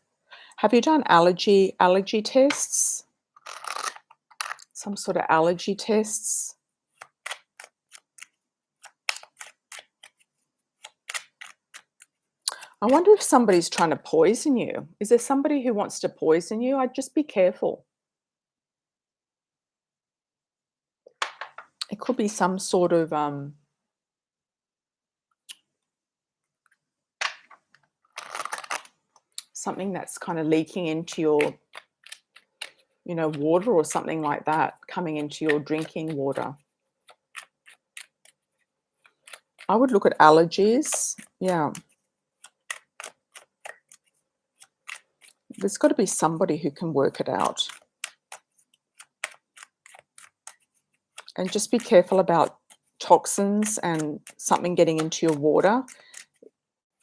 Have you done allergy tests? Some sort of allergy tests? I wonder if somebody's trying to poison you. Is there somebody who wants to poison you? I'd just be careful. It could be some sort of something that's kind of leaking into your, water or something like that, coming into your drinking water. I would look at allergies. Yeah. There's got to be somebody who can work it out. And just be careful about toxins and something getting into your water.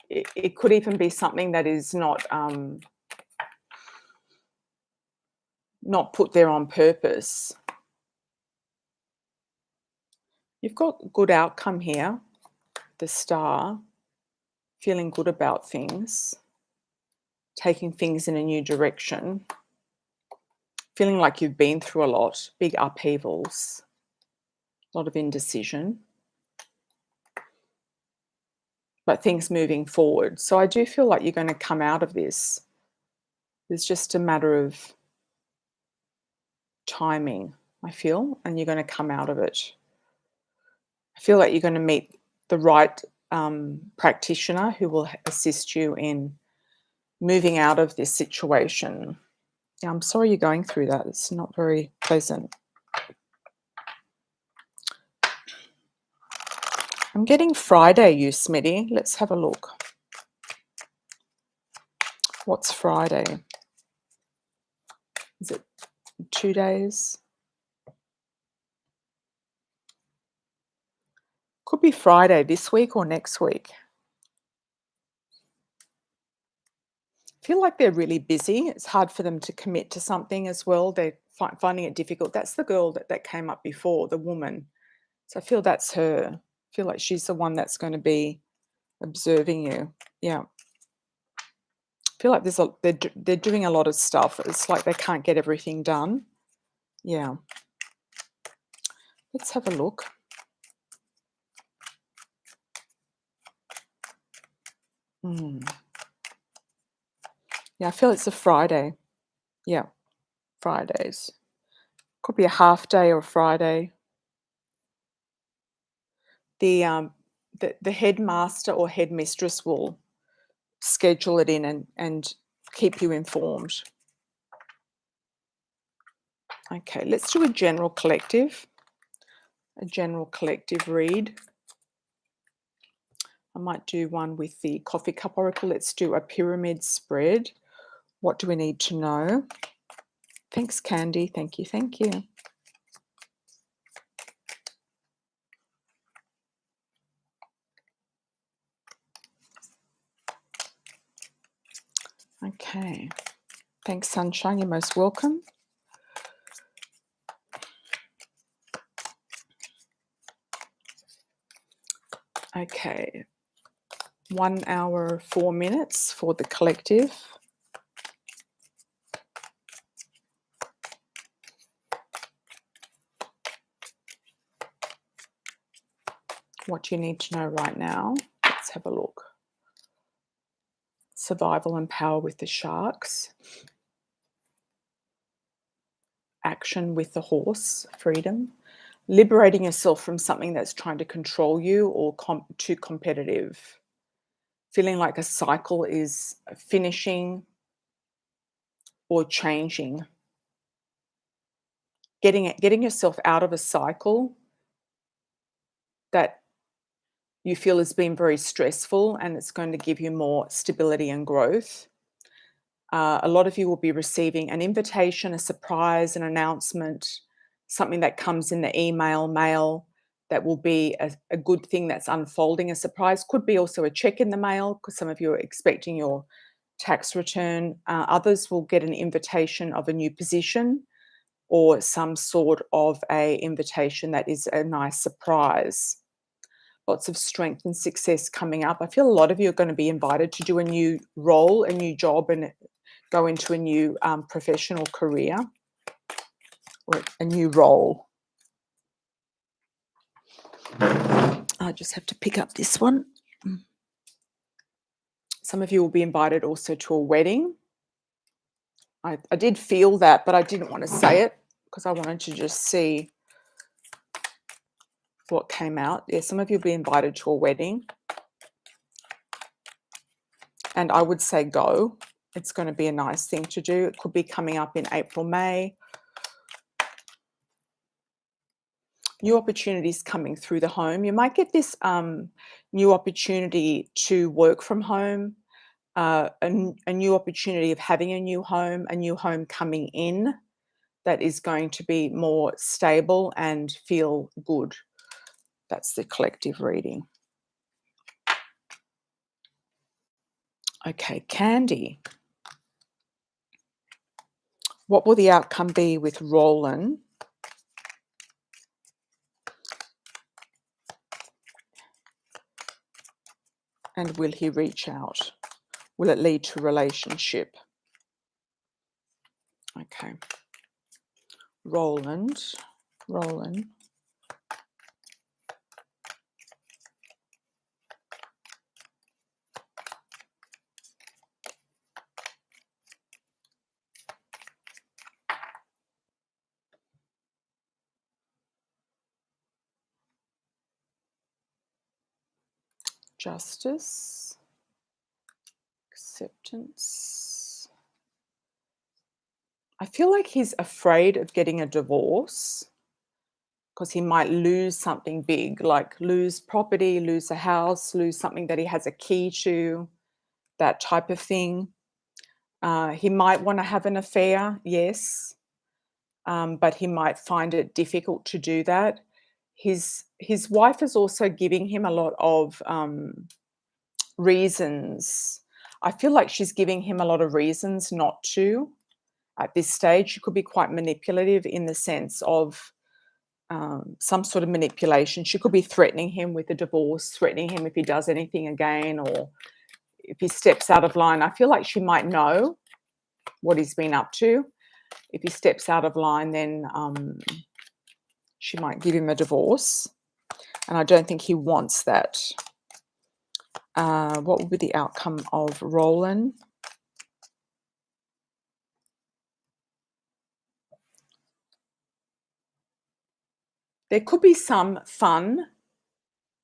It could even be something that is not put there on purpose. You've got good outcome here, the Star, feeling good about things, taking things in a new direction, feeling like you've been through a lot, big upheavals, a lot of indecision, but things moving forward. So I do feel like you're going to come out of this. It's just a matter of timing, I feel, and you're going to come out of it. I feel like you're going to meet the right practitioner who will assist you in moving out of this situation. Yeah, I'm sorry you're going through that. It's not very pleasant. I'm getting Friday, you Smitty. Let's have a look. What's Friday? Is it 2 days? Could be Friday this week or next week. I feel like they're really busy. It's hard for them to commit to something as well. They're finding it difficult. That's the girl that came up before, the woman. So I feel that's her. I feel like she's the one that's going to be observing you. Yeah. I feel like they're doing a lot of stuff. It's like they can't get everything done. Yeah. Let's have a look. Yeah, I feel it's a Friday. Yeah, Fridays. Could be a half day or a Friday. The headmaster or headmistress will schedule it in and keep you informed. Okay, let's do a general collective read. I might do one with the coffee cup oracle. Let's do a pyramid spread. What do we need to know? Thanks, Candy. Thank you. Thank you. Okay. Thanks, Sunshine. You're most welcome. Okay. 1 hour, 4 minutes for the collective. What you need to know right now. Let's have a look. Survival and power with the sharks. Action with the horse, freedom. Liberating yourself from something that's trying to control you or too competitive. Feeling like a cycle is finishing or changing. Getting yourself out of a cycle that you feel has been very stressful, and it's going to give you more stability and growth. A lot of you will be receiving an invitation, a surprise, an announcement, something that comes in the email, mail, that will be a good thing that's unfolding. A surprise could be also a check in the mail because some of you are expecting your tax return. Others will get an invitation of a new position or some sort of a invitation that is a nice surprise. Lots of strength and success coming up. I feel a lot of you are going to be invited to do a new role, a new job, and go into a new professional career or a new role. I just have to pick up this one. Some of you will be invited also to a wedding. I did feel that, but I didn't want to say it because I wanted to just see what came out. Yeah, some of you will be invited to a wedding. And I would say go. It's going to be a nice thing to do. It could be coming up in April, May. New opportunities coming through the home. You might get this new opportunity to work from home, a new opportunity of having a new home coming in that is going to be more stable and feel good. That's the collective reading. Okay, Candy. What will the outcome be with Roland? And will he reach out? Will it lead to a relationship? Okay. Roland. Justice. Acceptance. I feel like he's afraid of getting a divorce because he might lose something big, like lose property, lose a house, lose something that he has a key to, that type of thing. He might want to have an affair, yes, but he might find it difficult to do that. His wife is also giving him a lot of reasons. I feel like she's giving him a lot of reasons not to at this stage. She could be quite manipulative in the sense of some sort of manipulation. She could be threatening him with a divorce, threatening him if he does anything again or if he steps out of line. I feel like she might know what he's been up to. If he steps out of line, then she might give him a divorce. And I don't think he wants that. What will be the outcome of Roland? There could be some fun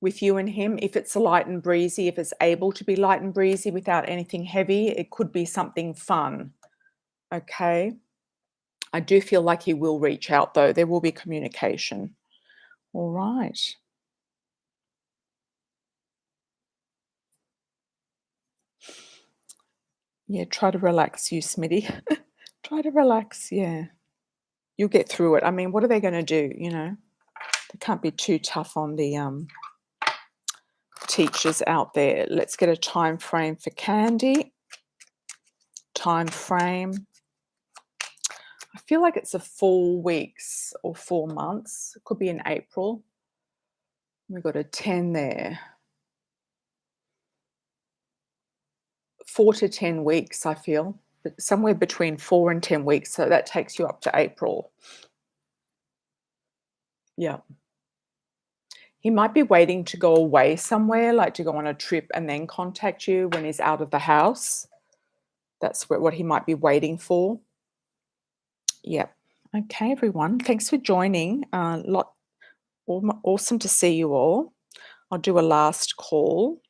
with you and him. If it's light and breezy, if it's able to be light and breezy without anything heavy, it could be something fun. Okay. I do feel like he will reach out, though. There will be communication. All right. Yeah, try to relax, you Smitty. Try to relax, yeah. You'll get through it. I mean, what are they going to do, you know? They can't be too tough on the teachers out there. Let's get a time frame for Candy. Time frame. I feel like it's a 4 weeks or 4 months. It could be in April. We've got a 10 there. 4 to 10 weeks, I feel. But somewhere between 4 and 10 weeks. So that takes you up to April. Yeah. He might be waiting to go away somewhere, like to go on a trip and then contact you when he's out of the house. That's what he might be waiting for. Yep. Okay, everyone. Thanks for joining. Awesome to see you all. I'll do a last call.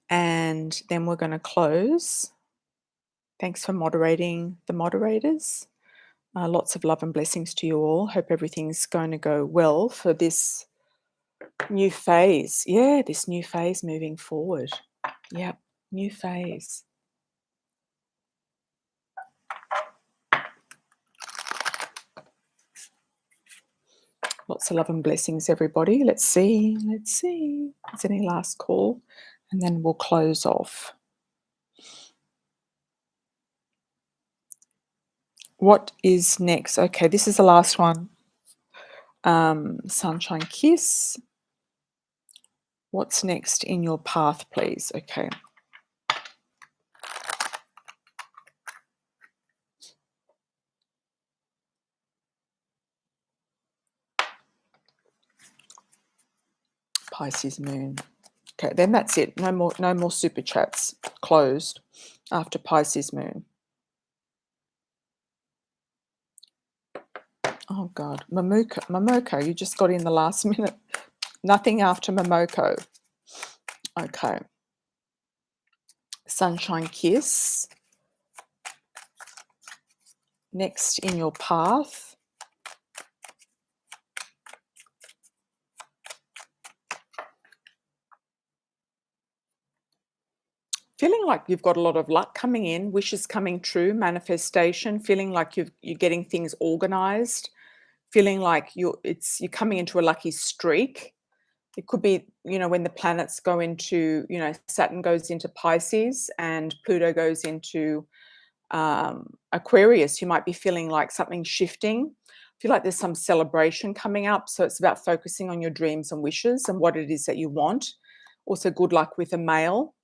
And then we're going to close. Thanks for moderating the moderators. Lots of love and blessings to you all. Hope everything's going to go well for this new phase. Yeah, this new phase moving forward. Yep, new phase. Lots of love and blessings, everybody. Let's see. Is there any last call? And then we'll close off. What is next? Okay, this is the last one. Sunshine Kiss. What's next in your path, please? Okay. Pisces Moon. Okay, then that's it. No more super chats. Closed after Pisces Moon. Oh God, Momoko, you just got in the last minute. Nothing after Momoko. Okay. Sunshine Kiss. Next in your path. Feeling like you've got a lot of luck coming in, wishes coming true, manifestation, feeling like you're getting things organized, feeling like you're coming into a lucky streak. It could be, when the planets go into, Saturn goes into Pisces and Pluto goes into Aquarius. You might be feeling like something's shifting. I feel like there's some celebration coming up. So it's about focusing on your dreams and wishes and what it is that you want. Also, good luck with a male.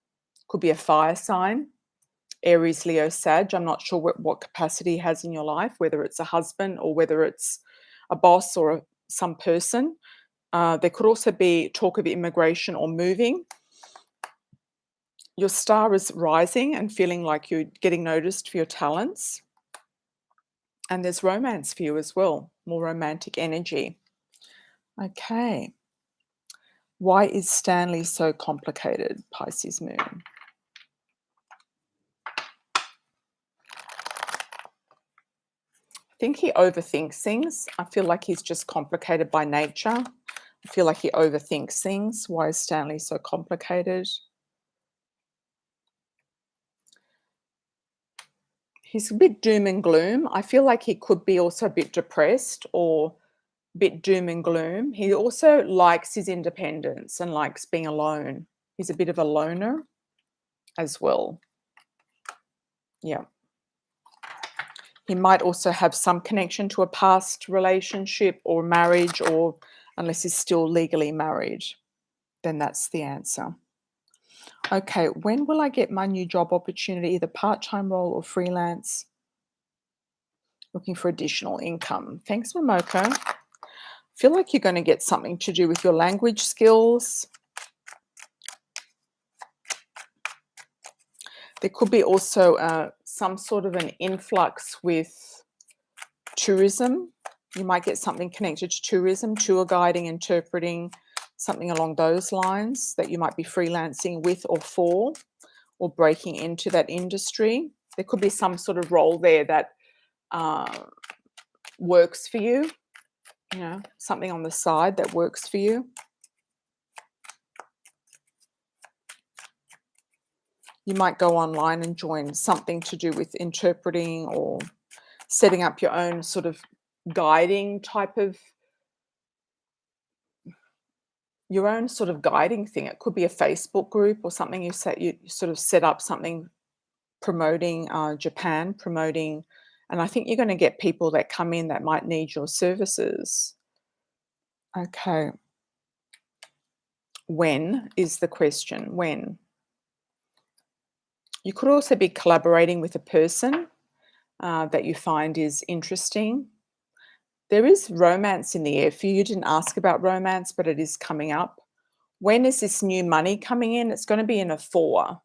Could be a fire sign. Aries, Leo, Sag. I'm not sure what capacity he has in your life, whether it's a husband or whether it's a boss or some person. There could also be talk of immigration or moving. Your star is rising and feeling like you're getting noticed for your talents. And there's romance for you as well, more romantic energy. Okay. Why is Stanley so complicated, Pisces Moon? I think he overthinks things. I feel like he's just complicated by nature. I feel like he overthinks things. Why is Stanley so complicated? He's a bit doom and gloom. I feel like he could be also a bit depressed or a bit doom and gloom. He also likes his independence and likes being alone. He's a bit of a loner as well. Yeah. He might also have some connection to a past relationship or marriage, or unless he's still legally married, then that's the answer. Okay, when will I get my new job opportunity, either part-time role or freelance? Looking for additional income. Thanks, Momoko. Feel like you're going to get something to do with your language skills. There could be also some sort of an influx with tourism. You might get something connected to tourism, tour guiding, interpreting, something along those lines that you might be freelancing with or for, or breaking into that industry. There could be some sort of role there that works for you, something on the side that works for you. You might go online and join something to do with interpreting or setting up your own sort of guiding type of, your own sort of guiding thing. It could be a Facebook group or something. You sort of set up something promoting Japan, and I think you're going to get people that come in that might need your services. Okay. When is the question? When? You could also be collaborating with a person that you find is interesting. There is romance in the air for you. You didn't ask about romance, but it is coming up. When is this new money coming in? It's going to be in a 4.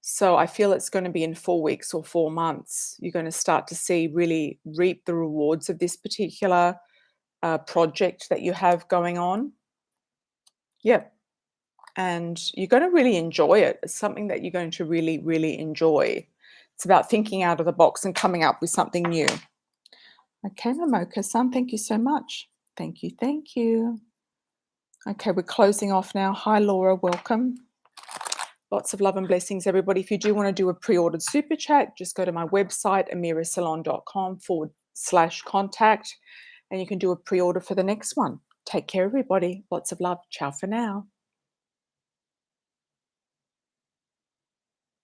So I feel it's going to be in 4 weeks or 4 months. You're going to start to really reap the rewards of this particular project that you have going on. Yeah. And you're going to really enjoy it. It's something that you're going to really, really enjoy. It's about thinking out of the box and coming up with something new. Okay, Momoko-san, thank you so much. Thank you, thank you. Okay, we're closing off now. Hi, Laura, welcome. Lots of love and blessings, everybody. If you do want to do a pre-ordered super chat, just go to my website, amirasalon.com/contact, and you can do a pre-order for the next one. Take care, everybody. Lots of love. Ciao for now.